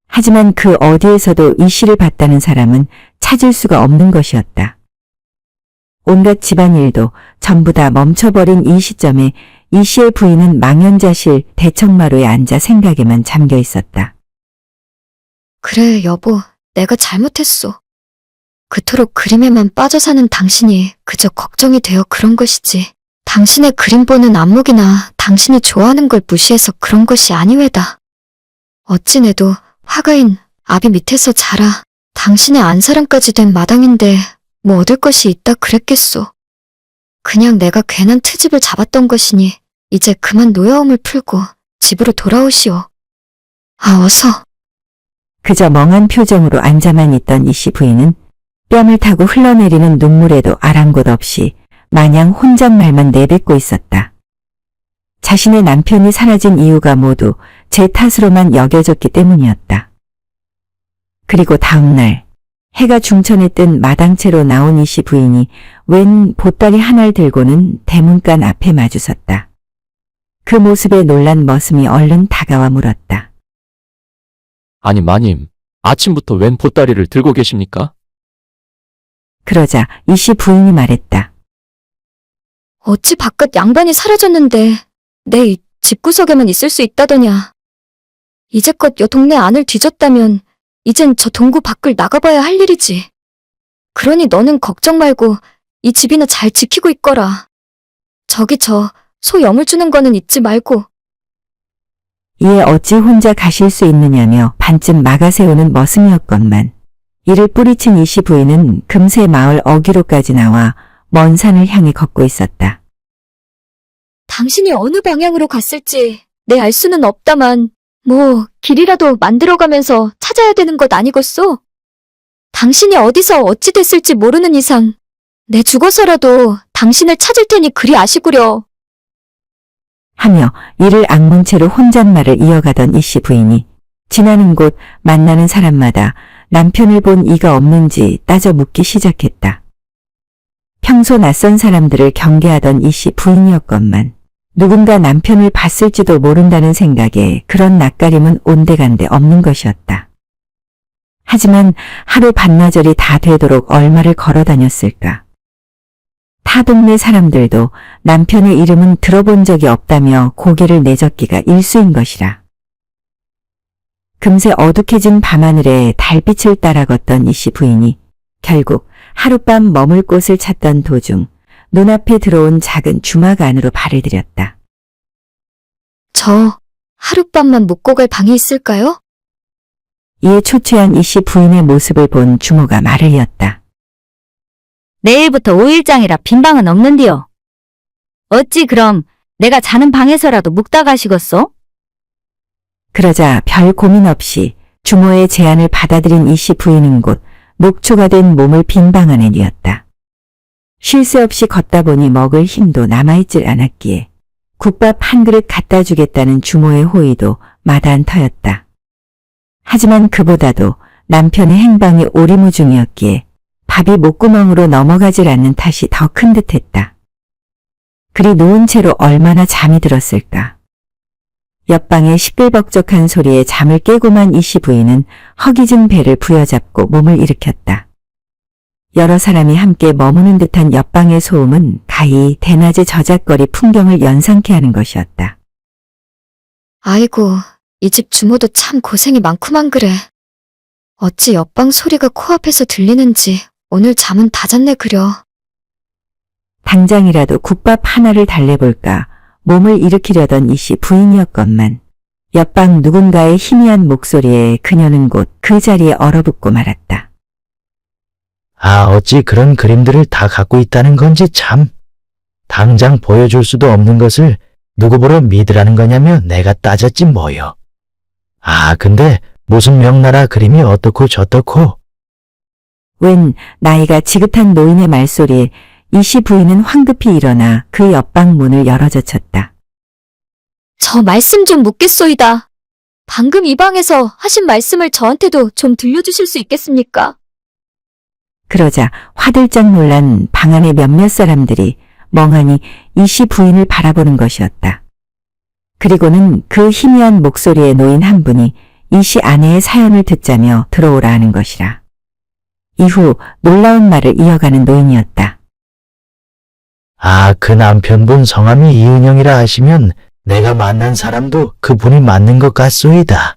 하지만 그 어디에서도 이 씨를 봤다는 사람은 찾을 수가 없는 것이었다. 온갖 집안일도 전부 다 멈춰버린 이 시점에 이 씨의 부인은 망연자실 대청마루에 앉아 생각에만 잠겨 있었다. 그래 여보, 내가 잘못했어. 그토록 그림에만 빠져 사는 당신이 그저 걱정이 되어 그런 것이지. 당신의 그림 보는 안목이나 당신이 좋아하는 걸 무시해서 그런 것이 아니외다. 어찌 내도 화가인 아비 밑에서 자라 당신의 안사람까지 된 마당인데 뭐 얻을 것이 있다 그랬겠소. 그냥 내가 괜한 트집을 잡았던 것이니 이제 그만 노여움을 풀고 집으로 돌아오시오. 아, 어서. 그저 멍한 표정으로 앉아만 있던 이 씨 부인은 뺨을 타고 흘러내리는 눈물에도 아랑곳 없이 마냥 혼잣말만 내뱉고 있었다. 자신의 남편이 사라진 이유가 모두 제 탓으로만 여겨졌기 때문이었다. 그리고 다음 날 해가 중천에 뜬 마당채로 나온 이 씨 부인이 웬 보따리 하나를 들고는 대문간 앞에 마주섰다. 그 모습에 놀란 머슴이 얼른 다가와 물었다. 아니 마님, 아침부터 웬 보따리를 들고 계십니까? 그러자 이 씨 부인이 말했다. 어찌 바깥 양반이 사라졌는데 내 이 집구석에만 있을 수 있다더냐. 이제껏 여 동네 안을 뒤졌다면 이젠 저 동구 밖을 나가봐야 할 일이지. 그러니 너는 걱정 말고 이 집이나 잘 지키고 있거라. 저기 저 소 염을 주는 거는 잊지 말고. 이에 어찌 혼자 가실 수 있느냐며 반쯤 막아세우는 머슴이었건만 이를 뿌리친 이 씨 부인은 금세 마을 어귀로까지 나와 먼 산을 향해 걷고 있었다. 당신이 어느 방향으로 갔을지 내 알 수는 없다만 뭐 길이라도 만들어가면서 찾아야 되는 것 아니겠소? 당신이 어디서 어찌 됐을지 모르는 이상 내 죽어서라도 당신을 찾을 테니 그리 아시구려. 하며 이를 악문 채로 혼잣말을 이어가던 이씨 부인이 지나는 곳 만나는 사람마다 남편을 본 이가 없는지 따져 묻기 시작했다. 평소 낯선 사람들을 경계하던 이씨 부인이었건만 누군가 남편을 봤을지도 모른다는 생각에 그런 낯가림은 온데간데 없는 것이었다. 하지만 하루 반나절이 다 되도록 얼마를 걸어 다녔을까. 타 동네 사람들도 남편의 이름은 들어본 적이 없다며 고개를 내젓기가 일수인 것이라. 금세 어둑해진 밤하늘에 달빛을 따라 걷던 이씨 부인이 결국 하룻밤 머물 곳을 찾던 도중 눈앞에 들어온 작은 주막 안으로 발을 들였다. 저 하룻밤만 묵고 갈 방이 있을까요? 이에 초췌한 이씨 부인의 모습을 본 주모가 말을 이었다. 내일부터 5일장이라 빈 방은 없는디요. 어찌 그럼 내가 자는 방에서라도 묵다 가시겠소? 그러자 별 고민 없이 주모의 제안을 받아들인 이씨 부인은 곧 녹초가 된 몸을 빈 방 안에 뉘었다. 쉴 새 없이 걷다 보니 먹을 힘도 남아있질 않았기에 국밥 한 그릇 갖다 주겠다는 주모의 호의도 마다한터였다. 하지만 그보다도 남편의 행방이 오리무중이었기에 밥이 목구멍으로 넘어가질 않는 탓이 더 큰 듯했다. 그리 누운 채로 얼마나 잠이 들었을까. 옆방의 시끌벅적한 소리에 잠을 깨고만 이씨 부인은 허기진 배를 부여잡고 몸을 일으켰다. 여러 사람이 함께 머무는 듯한 옆방의 소음은 가히 대낮의 저잣거리 풍경을 연상케 하는 것이었다. 아이고, 이 집 주모도 참 고생이 많구만 그래. 어찌 옆방 소리가 코앞에서 들리는지 오늘 잠은 다 잤네 그려. 당장이라도 국밥 하나를 달래볼까 몸을 일으키려던 이씨 부인이었건만 옆방 누군가의 희미한 목소리에 그녀는 곧 그 자리에 얼어붙고 말았다. 아, 어찌 그런 그림들을 다 갖고 있다는 건지 참. 당장 보여줄 수도 없는 것을 누구 보러 믿으라는 거냐며 내가 따졌지 뭐요. 아, 근데 무슨 명나라 그림이 어떻고 저떻고. 웬 나이가 지긋한 노인의 말소리에 이씨 부인은 황급히 일어나 그 옆방 문을 열어젖혔다. 저 말씀 좀 묻겠소이다. 방금 이 방에서 하신 말씀을 저한테도 좀 들려주실 수 있겠습니까? 그러자 화들짝 놀란 방 안의 몇몇 사람들이 멍하니 이씨 부인을 바라보는 것이었다. 그리고는 그 희미한 목소리의 노인 한 분이 이씨 아내의 사연을 듣자며 들어오라 하는 것이라. 이후 놀라운 말을 이어가는 노인이었다. 아, 그 남편분 성함이 이은영이라 하시면 내가 만난 사람도 그분이 맞는 것 같소이다.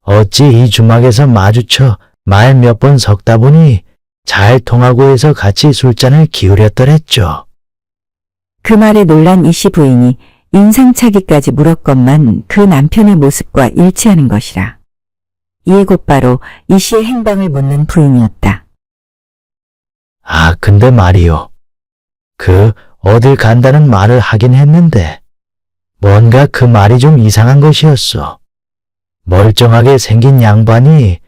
어찌 이 주막에서 마주쳐 말 몇 번 섞다 보니 잘 통하고 해서 같이 술잔을 기울였더랬죠. 그 말에 놀란 이씨 부인이 인상차기까지 물었건만 그 남편의 모습과 일치하는 것이라. 이에 곧바로 이씨의 행방을 묻는 부인이었다. 아, 근데 말이요. 어딜 간다는 말을 하긴 했는데 뭔가 그 말이 좀 이상한 것이었어. 멀쩡하게 생긴 양반이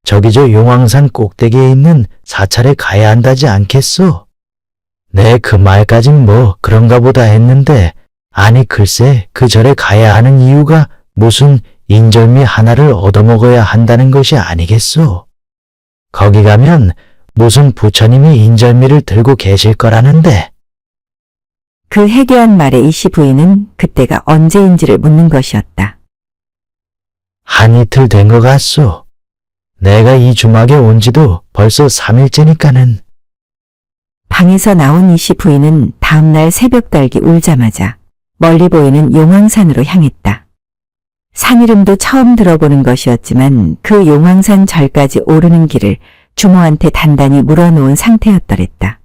저기 저 용왕산 꼭대기에 있는 사찰에 가야 한다지 않겠소? 네, 그 말까진 뭐 그런가 보다 했는데 아니 글쎄 그 절에 가야 하는 이유가 무슨 인절미 하나를 얻어먹어야 한다는 것이 아니겠소? 거기 가면 무슨 부처님이 인절미를 들고 계실 거라는데. 그 해괴한 말에 이씨 부인은 그때가 언제인지를 묻는 것이었다. 한 이틀 된 것 같소. 내가 이 주막에 온 지도 벌써 3일째니까는. 방에서 나온 이씨 부인은 다음날 새벽 달기 울자마자 멀리 보이는 용왕산으로 향했다. 산 이름도 처음 들어보는 것이었지만 그 용왕산 절까지 오르는 길을 주모한테 단단히 물어놓은 상태였더랬다.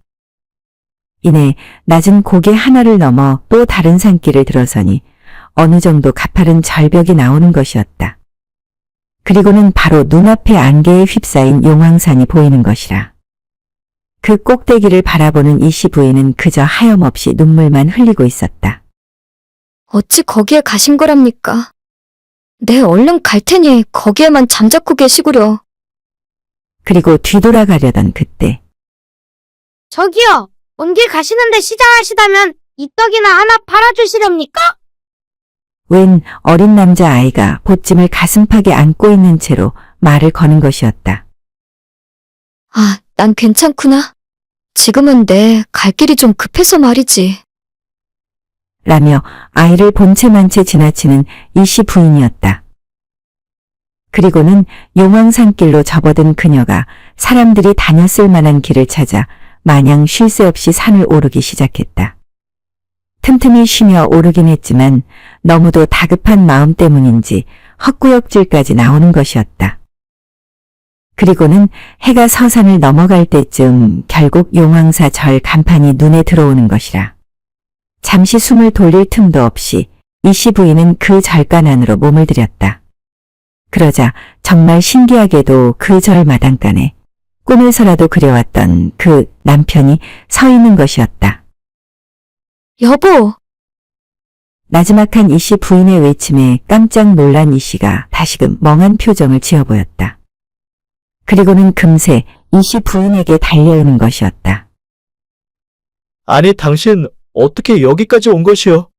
이내 낮은 고개 하나를 넘어 또 다른 산길을 들어서니 어느 정도 가파른 절벽이 나오는 것이었다. 그리고는 바로 눈앞에 안개에 휩싸인 용왕산이 보이는 것이라. 그 꼭대기를 바라보는 이씨 부인은 그저 하염없이 눈물만 흘리고 있었다. 어찌 거기에 가신 거랍니까? 네, 얼른 갈 테니 거기에만 잠자코 계시구려. 그리고 뒤돌아가려던 그때 저기요, 온 길 가시는데 시장하시다면 이 떡이나 하나 팔아주시렵니까? 웬 어린 남자아이가 보찜을 가슴팍에 안고 있는 채로 말을 거는 것이었다. 아, 난 괜찮구나. 지금은 내 갈 길이 좀 급해서 말이지. 라며 아이를 본체만 채 지나치는 이씨 부인이었다. 그리고는 용왕산길로 접어든 그녀가 사람들이 다녔을 만한 길을 찾아 마냥 쉴 새 없이 산을 오르기 시작했다. 틈틈이 쉬며 오르긴 했지만 너무도 다급한 마음 때문인지 헛구역질까지 나오는 것이었다. 그리고는 해가 서산을 넘어갈 때쯤 결국 용왕사 절 간판이 눈에 들어오는 것이라. 잠시 숨을 돌릴 틈도 없이 이씨 부인은 그 절간 안으로 몸을 들였다. 그러자 정말 신기하게도 그 절 마당간에 꿈에서라도 그려왔던 그 남편이 서 있는 것이었다. 여보! 나지막한 이씨 부인의 외침에 깜짝 놀란 이씨가 다시금 멍한 표정을 지어 보였다. 그리고는 금세 이씨 부인에게 달려오는 것이었다. 아니, 당신 어떻게 여기까지 온 것이오?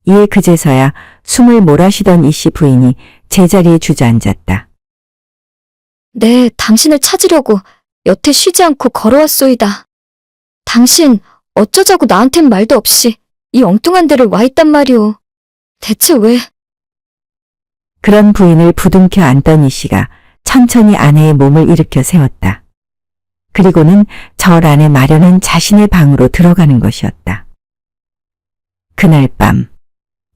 이에 그제서야 숨을 몰아쉬던 이씨 부인이 제자리에 주저앉았다. 네, 당신을 찾으려고 여태 쉬지 않고 걸어왔소이다. 당신 어쩌자고 나한텐 말도 없이 이 엉뚱한 데를 와 있단 말이오. 대체 왜? 그런 부인을 부둥켜 안던 이씨가 천천히 아내의 몸을 일으켜 세웠다. 그리고는 절 안에 마련한 자신의 방으로 들어가는 것이었다. 그날 밤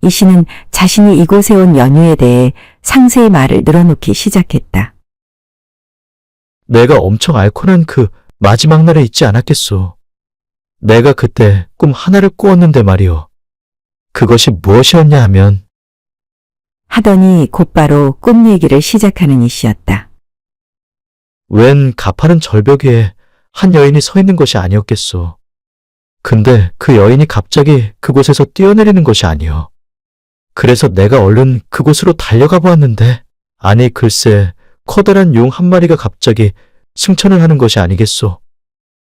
이씨는 자신이 이곳에 온 연유에 대해 상세히 말을 늘어놓기 시작했다. 내가 엄청 앓고 난 그 마지막 날에 있지 않았겠소. 내가 그때 꿈 하나를 꾸었는데 말이오. 그것이 무엇이었냐 하면 하더니 곧바로 꿈 얘기를 시작하는 이씨였다. 웬 가파른 절벽 위에 한 여인이 서 있는 것이 아니었겠소. 근데 그 여인이 갑자기 그곳에서 뛰어내리는 것이 아니오. 그래서 내가 얼른 그곳으로 달려가 보았는데, 아니 글쎄 커다란 용 한 마리가 갑자기 승천을 하는 것이 아니겠소.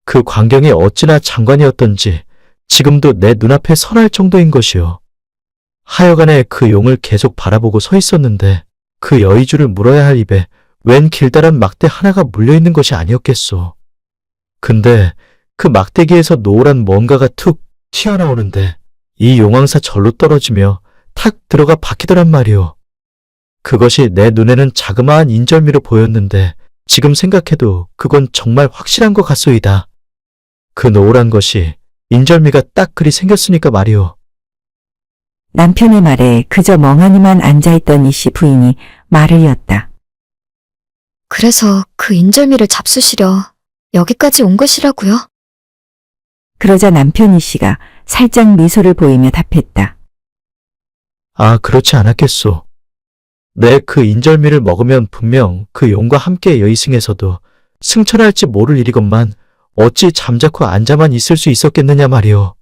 그 광경이 어찌나 장관이었던지 지금도 내 눈앞에 선할 정도인 것이오. 하여간에 그 용을 계속 바라보고 서 있었는데 그 여의주를 물어야 할 입에 웬 길다란 막대 하나가 물려있는 것이 아니었겠소. 근데 그 막대기에서 노란 뭔가가 툭 튀어나오는데 이 용왕사 절로 떨어지며 탁 들어가 박히더란 말이오. 그것이 내 눈에는 자그마한 인절미로 보였는데 지금 생각해도 그건 정말 확실한 것 같소이다. 그 노란 것이 인절미가 딱 그리 생겼으니까 말이오. 남편의 말에 그저 멍하니만 앉아있던 이씨 부인이 말을 이었다. 그래서 그 인절미를 잡수시려 여기까지 온 것이라고요? 그러자 남편 이씨가 살짝 미소를 보이며 답했다. 아, 그렇지 않았겠소. 내 그 인절미를 먹으면 분명 그 용과 함께 여의승에서도 승천할지 모를 일이건만 어찌 잠자코 앉아만 있을 수 있었겠느냐 말이오.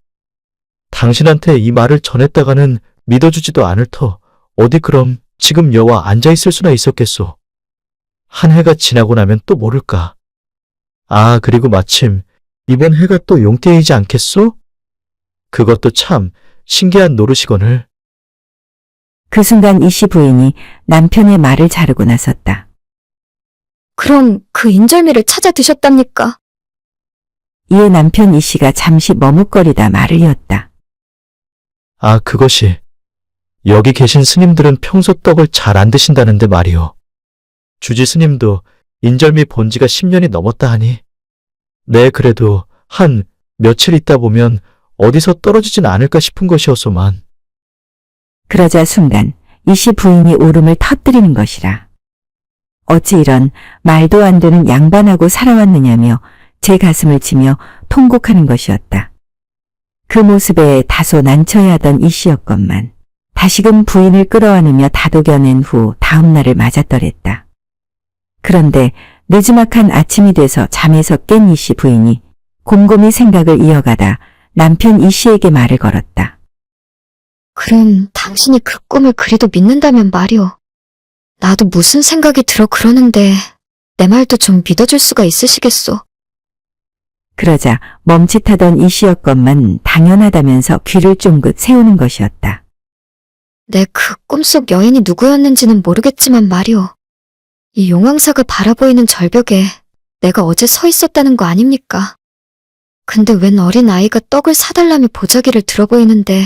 당신한테 이 말을 전했다가는 믿어주지도 않을 터 어디 그럼 지금 여와 앉아있을 수나 있었겠소. 한 해가 지나고 나면 또 모를까. 아, 그리고 마침 이번 해가 또 용띠이지 않겠소? 그것도 참 신기한 노릇이거늘. 그 순간 이씨 부인이 남편의 말을 자르고 나섰다. 그럼 그 인절미를 찾아 드셨답니까? 이에 남편 이씨가 잠시 머뭇거리다 말을 이었다. 아, 그것이 여기 계신 스님들은 평소 떡을 잘 안 드신다는데 말이오. 주지 스님도 인절미 본 지가 10년이 넘었다 하니 네, 그래도 한 며칠 있다 보면 어디서 떨어지진 않을까 싶은 것이었소만. 그러자 순간 이씨 부인이 울음을 터뜨리는 것이라. 어찌 이런 말도 안 되는 양반하고 살아왔느냐며 제 가슴을 치며 통곡하는 것이었다. 그 모습에 다소 난처해하던 이씨였건만 다시금 부인을 끌어안으며 다독여낸 후 다음 날을 맞았더랬다. 그런데 늦지막한 아침이 돼서 잠에서 깬 이씨 부인이 곰곰이 생각을 이어가다 남편 이씨에게 말을 걸었다. 그럼 당신이 그 꿈을 그리도 믿는다면 말이오. 나도 무슨 생각이 들어 그러는데 내 말도 좀 믿어줄 수가 있으시겠소? 그러자 멈칫하던 이씨였건만 당연하다면서 귀를 쫑긋 세우는 것이었다. 내 그 꿈속 여인이 누구였는지는 모르겠지만 말이오. 이 용왕사가 바라보이는 절벽에 내가 어제 서 있었다는 거 아닙니까? 근데 웬 어린 아이가 떡을 사달라며 보자기를 들어보이는데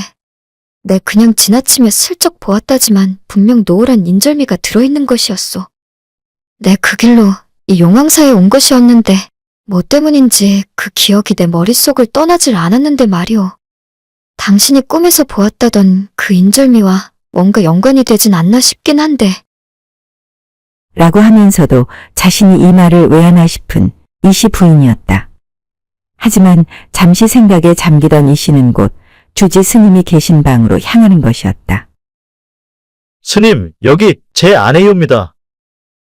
내 그냥 지나치며 슬쩍 보았다지만 분명 노을한 인절미가 들어있는 것이었소. 내 그 길로 이 용왕사에 온 것이었는데 뭐 때문인지 그 기억이 내 머릿속을 떠나질 않았는데 말이오. 당신이 꿈에서 보았다던 그 인절미와 뭔가 연관이 되진 않나 싶긴 한데. 라고 하면서도 자신이 이 말을 왜 하나 싶은 이씨 부인이었다. 하지만 잠시 생각에 잠기던 이씨는 곧 주지 스님이 계신 방으로 향하는 것이었다. 스님, 여기 제 아내이옵니다.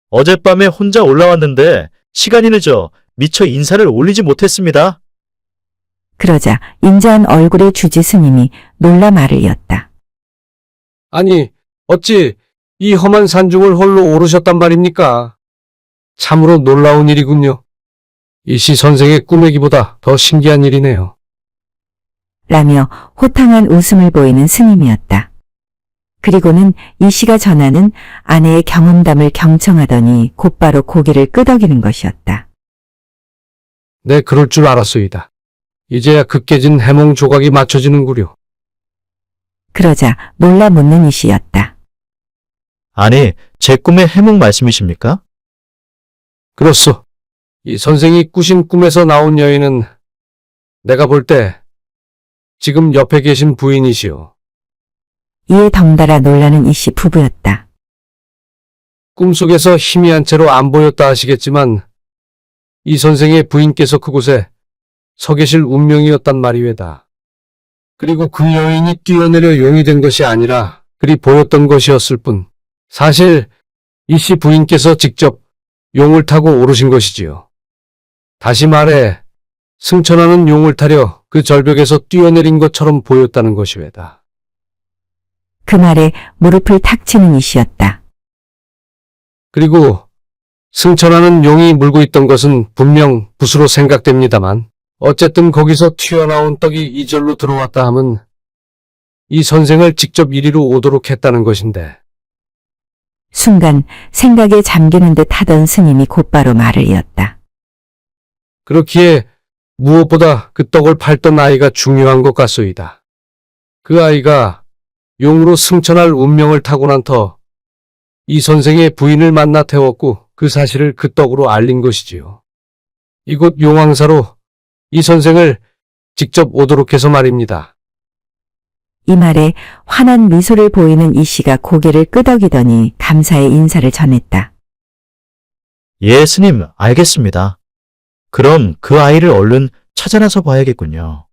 어젯밤에 혼자 올라왔는데 시간이 늦어 미처 인사를 올리지 못했습니다. 그러자 인자한 얼굴의 주지 스님이 놀라 말을 이었다. 아니, 어찌 이 험한 산중을 홀로 오르셨단 말입니까? 참으로 놀라운 일이군요. 이씨 선생의 꿈이기보다 더 신기한 일이네요. 라며 호탕한 웃음을 보이는 스님이었다. 그리고는 이씨가 전하는 아내의 경험담을 경청하더니 곧바로 고개를 끄덕이는 것이었다. 네, 그럴 줄 알았소이다. 이제야 그 깨진 해몽 조각이 맞춰지는구려. 그러자 놀라 묻는 이씨였다. 아니, 제 꿈의 해몽 말씀이십니까? 그렇소. 이 선생이 꾸신 꿈에서 나온 여인은 내가 볼 때 지금 옆에 계신 부인이시오. 이에 덩달아 놀라는 이씨 부부였다. 꿈속에서 희미한 채로 안 보였다 하시겠지만 이 선생의 부인께서 그곳에 서 계실 운명이었단 말이외다. 그리고 그 여인이 뛰어내려 용이 된 것이 아니라 그리 보였던 것이었을 뿐 사실 이씨 부인께서 직접 용을 타고 오르신 것이지요. 다시 말해 승천하는 용을 타려 그 절벽에서 뛰어내린 것처럼 보였다는 것이외다. 그 말에 무릎을 탁 치는 이씨였다. 그리고 승천하는 용이 물고 있던 것은 분명 붓으로 생각됩니다만 어쨌든 거기서 튀어나온 떡이 이절로 들어왔다 함은 이 선생을 직접 이리로 오도록 했다는 것인데. 순간 생각에 잠기는 듯 하던 스님이 곧바로 말을 이었다. 그렇기에 무엇보다 그 떡을 팔던 아이가 중요한 것 같소이다. 그 아이가 용으로 승천할 운명을 타고 난 터 이 선생의 부인을 만나 태웠고 그 사실을 그 떡으로 알린 것이지요. 이곳 용왕사로 이 선생을 직접 오도록 해서 말입니다. 이 말에 환한 미소를 보이는 이씨가 고개를 끄덕이더니 감사의 인사를 전했다. 예, 스님, 알겠습니다. 그럼 그 아이를 얼른 찾아나서 봐야겠군요.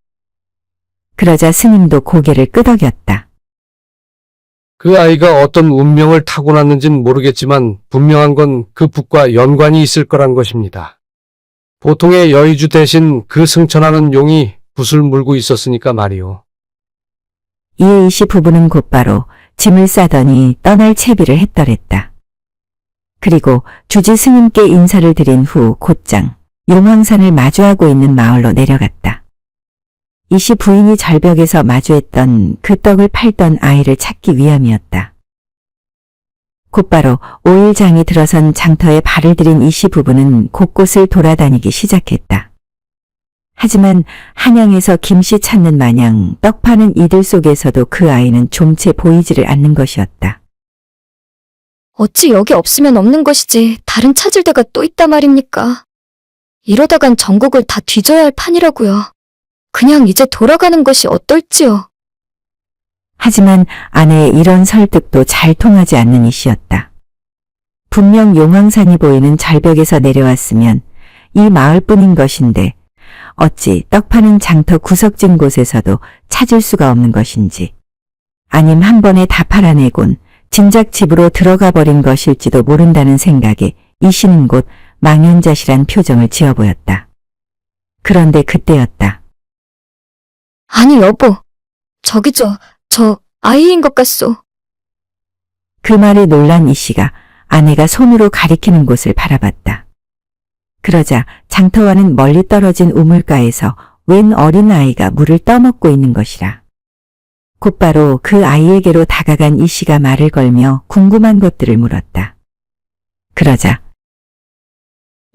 그러자 스님도 고개를 끄덕였다. 그 아이가 어떤 운명을 타고났는진 모르겠지만 분명한 건 그 붓과 연관이 있을 거란 것입니다. 보통의 여의주 대신 그 승천하는 용이 붓을 물고 있었으니까 말이오. 이에 이씨 부부는 곧바로 짐을 싸더니 떠날 채비를 했더랬다. 그리고 주지 스님께 인사를 드린 후 곧장 용왕산을 마주하고 있는 마을로 내려갔다. 이씨 부인이 절벽에서 마주했던 그 떡을 팔던 아이를 찾기 위함이었다. 곧바로 5일장이 들어선 장터에 발을 들인 이씨 부부는 곳곳을 돌아다니기 시작했다. 하지만 한양에서 김씨 찾는 마냥 떡 파는 이들 속에서도 그 아이는 좀채 보이지를 않는 것이었다. 어찌 여기 없으면 없는 것이지 다른 찾을 데가 또 있다 말입니까? 이러다간 전국을 다 뒤져야 할 판이라고요. 그냥 이제 돌아가는 것이 어떨지요. 하지만 아내의 이런 설득도 잘 통하지 않는 이씨였다. 분명 용왕산이 보이는 절벽에서 내려왔으면 이 마을뿐인 것인데 어찌 떡 파는 장터 구석진 곳에서도 찾을 수가 없는 것인지 아님 한 번에 다 팔아내곤 진작 집으로 들어가 버린 것일지도 모른다는 생각에 이씨는 곧 망연자실한 표정을 지어 보였다. 그런데 그때였다. 아니 여보, 저기 저 아이인 것 같소. 그 말에 놀란 이씨가 아내가 손으로 가리키는 곳을 바라봤다. 그러자 장터와는 멀리 떨어진 우물가에서 웬 어린 아이가 물을 떠먹고 있는 것이라. 곧바로 그 아이에게로 다가간 이 씨가 말을 걸며 궁금한 것들을 물었다. 그러자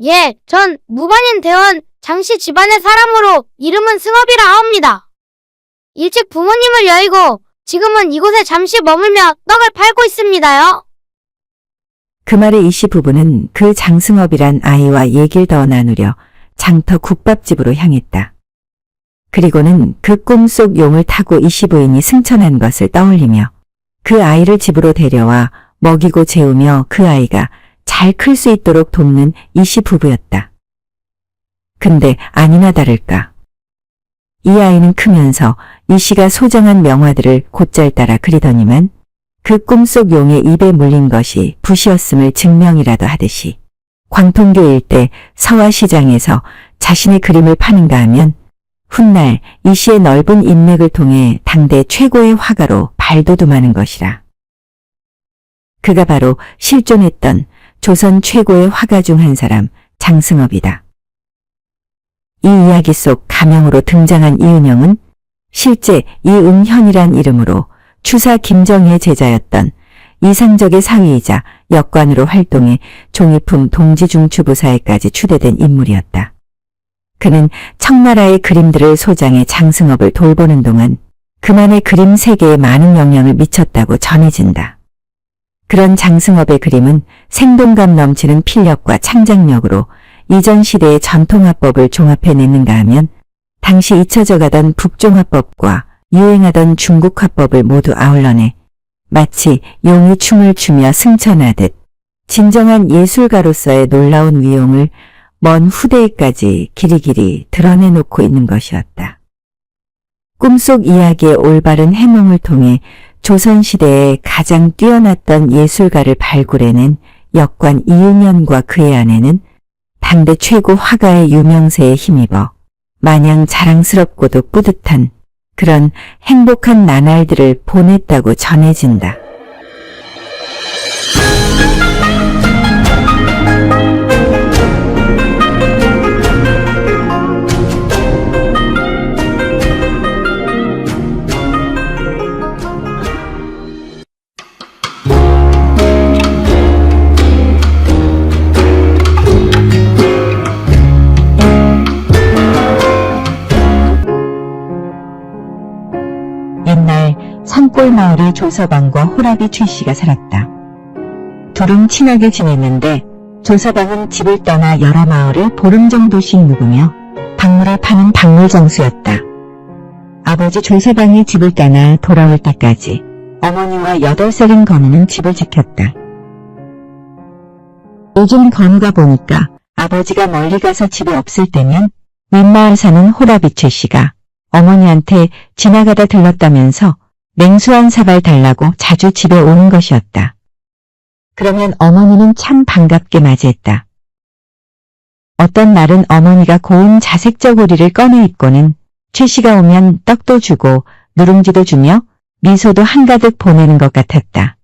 예, 전 무반인 대원 장씨 집안의 사람으로 이름은 승업이라 하옵니다. 일찍 부모님을 여의고 지금은 이곳에 잠시 머물며 떡을 팔고 있습니다요. 그 말에 이 씨 부부는 그 장승업이란 아이와 얘기를 더 나누려 장터 국밥집으로 향했다. 그리고는 그 꿈속 용을 타고 이 씨 부인이 승천한 것을 떠올리며 그 아이를 집으로 데려와 먹이고 재우며 그 아이가 잘 클 수 있도록 돕는 이 씨 부부였다. 근데 아니나 다를까. 이 아이는 크면서 이 씨가 소장한 명화들을 곧잘 따라 그리더니만 그 꿈속 용의 입에 물린 것이 붓이었음을 증명이라도 하듯이 광통교 일대 서화시장에서 자신의 그림을 파는가 하면 훗날 이 씨의 넓은 인맥을 통해 당대 최고의 화가로 발돋움하는 것이라. 그가 바로 실존했던 조선 최고의 화가 중 한 사람 장승업이다. 이 이야기 속 가명으로 등장한 이은영은 실제 이응현이란 이름으로 추사 김정희의 제자였던 이상적의 사위이자 역관으로 활동해 종이품 동지중추부사에까지 추대된 인물이었다. 그는 청나라의 그림들을 소장해 장승업을 돌보는 동안 그만의 그림 세계에 많은 영향을 미쳤다고 전해진다. 그런 장승업의 그림은 생동감 넘치는 필력과 창작력으로 이전 시대의 전통화법을 종합해냈는가 하면 당시 잊혀져 가던 북종화법과 유행하던 중국화법을 모두 아울러내 마치 용이 춤을 추며 승천하듯 진정한 예술가로서의 놀라운 위용을 먼 후대에까지 길이길이 드러내놓고 있는 것이었다. 꿈속 이야기의 올바른 해몽을 통해 조선시대에 가장 뛰어났던 예술가를 발굴해낸 역관 이은현과 그의 아내는 당대 최고 화가의 유명세에 힘입어 마냥 자랑스럽고도 뿌듯한 그런 행복한 나날들을 보냈다고 전해진다. 옛날 산골 마을에 조서방과 호라비 최씨가 살았다. 둘은 친하게 지냈는데 조서방은 집을 떠나 여러 마을을 보름 정도씩 묵으며 박물을 파는 박물장수였다. 아버지 조서방이 집을 떠나 돌아올 때까지 어머니와 8살인 건우는 집을 지켰다. 요즘 건우가 보니까 아버지가 멀리 가서 집에 없을 때면 윗마을 사는 호라비 최씨가 어머니한테 지나가다 들렀다면서 냉수 한 사발 달라고 자주 집에 오는 것이었다. 그러면 어머니는 참 반갑게 맞이했다. 어떤 날은 어머니가 고운 자색 저고리를 꺼내 입고는 최 씨가 오면 떡도 주고 누룽지도 주며 미소도 한가득 보내는 것 같았다.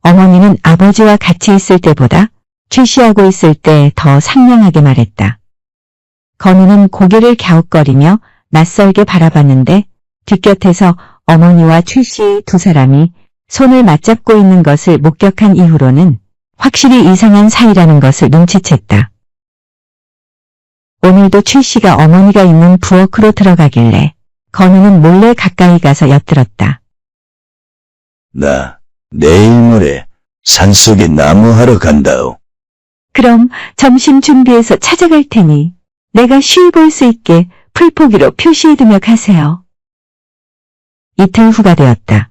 어머니는 아버지와 같이 있을 때보다 최 씨하고 있을 때 더 상냥하게 말했다. 건우는 고개를 갸웃거리며 낯설게 바라봤는데 뒷곁에서 어머니와 최 씨 두 사람이 손을 맞잡고 있는 것을 목격한 이후로는 확실히 이상한 사이라는 것을 눈치챘다. 오늘도 최 씨가 어머니가 있는 부엌으로 들어가길래 건우는 몰래 가까이 가서 엿들었다. 나 내일 모레 산속에 나무하러 간다오. 그럼 점심 준비해서 찾아갈 테니 내가 쉬이 볼 수 있게 풀포기로 표시해두며 가세요. 이틀 후가 되었다.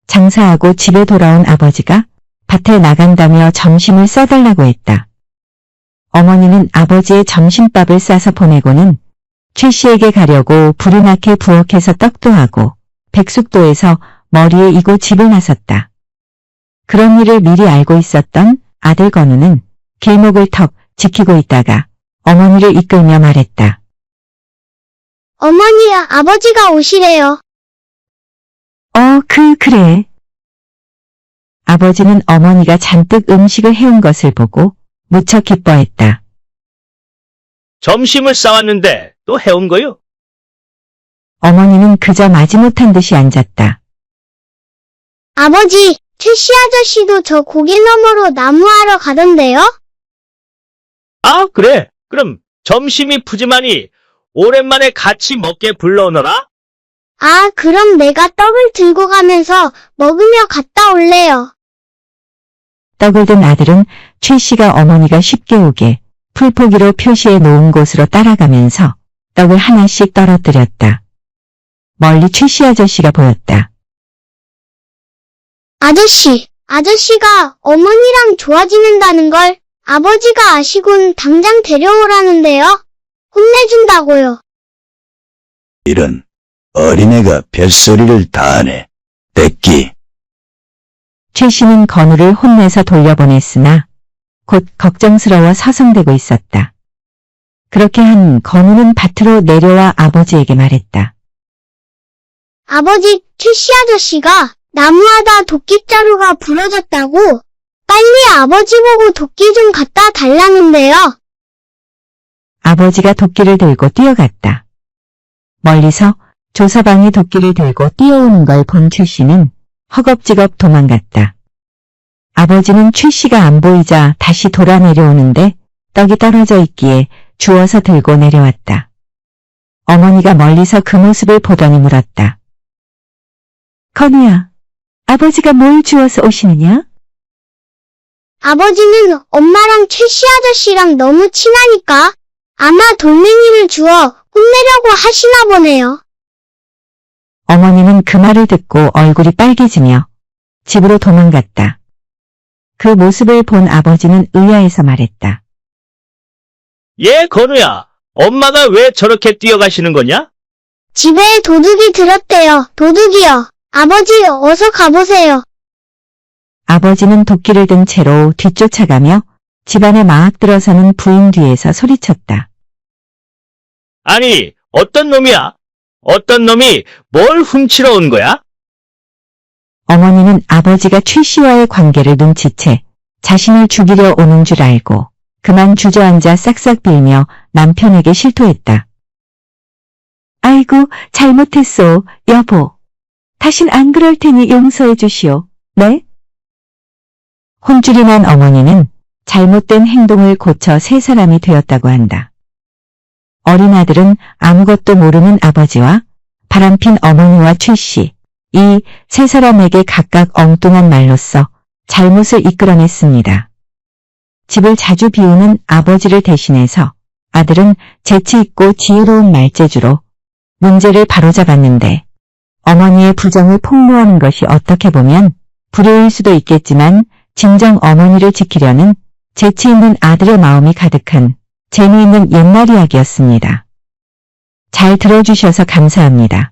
장사하고 집에 돌아온 아버지가 밭에 나간다며 점심을 싸달라고 했다. 어머니는 아버지의 점심밥을 싸서 보내고는 최 씨에게 가려고 불이 나게 부엌에서 떡도 하고 백숙도에서 머리에 이고 집을 나섰다. 그런 일을 미리 알고 있었던 아들 건우는 길목을 턱 지키고 있다가 어머니를 이끌며 말했다. 어머니야, 아버지가 오시래요. 그래. 아버지는 어머니가 잔뜩 음식을 해온 것을 보고 무척 기뻐했다. 점심을 싸왔는데 또 해온 거요? 어머니는 그저 마지못한 듯이 앉았다. 아버지, 최씨 아저씨도 저 고개 너머로 나무하러 가던데요? 아, 그래. 그럼 점심이 푸짐하니 오랜만에 같이 먹게 불러오너라. 아, 그럼 내가 떡을 들고 가면서 먹으며 갔다 올래요. 떡을 든 아들은 최 씨가 어머니가 쉽게 오게 풀포기로 표시해 놓은 곳으로 따라가면서 떡을 하나씩 떨어뜨렸다. 멀리 최 씨 아저씨가 보였다. 아저씨가 어머니랑 좋아지는다는 걸 아버지가 아시곤 당장 데려오라는데요. 혼내준다고요. 이런 어린애가 별소리를 다 하네. 떼끼. 최 씨는 건우를 혼내서 돌려보냈으나 곧 걱정스러워 서성대고 있었다. 그렇게 한 건우는 밭으로 내려와 아버지에게 말했다. 아버지, 최씨 아저씨가 나무하다 도끼자루가 부러졌다고 빨리 아버지 보고 도끼 좀 갖다 달라는데요. 아버지가 도끼를 들고 뛰어갔다. 멀리서 조서방이 도끼를 들고 뛰어오는 걸 본 최 씨는 허겁지겁 도망갔다. 아버지는 최 씨가 안 보이자 다시 돌아 내려오는데 떡이 떨어져 있기에 주워서 들고 내려왔다. 어머니가 멀리서 그 모습을 보더니 물었다. 건우야, 아버지가 뭘 주워서 오시느냐? 아버지는 엄마랑 최씨 아저씨랑 너무 친하니까 아마 돌멩이를 주워 혼내려고 하시나 보네요. 어머니는 그 말을 듣고 얼굴이 빨개지며 집으로 도망갔다. 그 모습을 본 아버지는 의아해서 말했다. 예, 건우야. 엄마가 왜 저렇게 뛰어가시는 거냐? 집에 도둑이 들었대요. 도둑이요. 아버지, 어서 가보세요. 아버지는 도끼를 든 채로 뒤쫓아가며 집안에 막 들어서는 부인 뒤에서 소리쳤다. 아니, 어떤 놈이야? 어떤 놈이 뭘 훔치러 온 거야? 어머니는 아버지가 최 씨와의 관계를 눈치채 자신을 죽이려 오는 줄 알고 그만 주저앉아 싹싹 빌며 남편에게 실토했다. 아이고, 잘못했소, 여보. 다신 안 그럴 테니 용서해 주시오. 네? 혼쭐이 난 어머니는 잘못된 행동을 고쳐 새 사람이 되었다고 한다. 어린 아들은 아무것도 모르는 아버지와 바람핀 어머니와 최 씨, 이 세 사람에게 각각 엉뚱한 말로써 잘못을 이끌어냈습니다. 집을 자주 비우는 아버지를 대신해서 아들은 재치있고 지혜로운 말재주로 문제를 바로잡았는데 어머니의 부정을 폭로하는 것이 어떻게 보면 불효일 수도 있겠지만 진정 어머니를 지키려는 재치있는 아들의 마음이 가득한 재미있는 옛날 이야기였습니다. 잘 들어주셔서 감사합니다.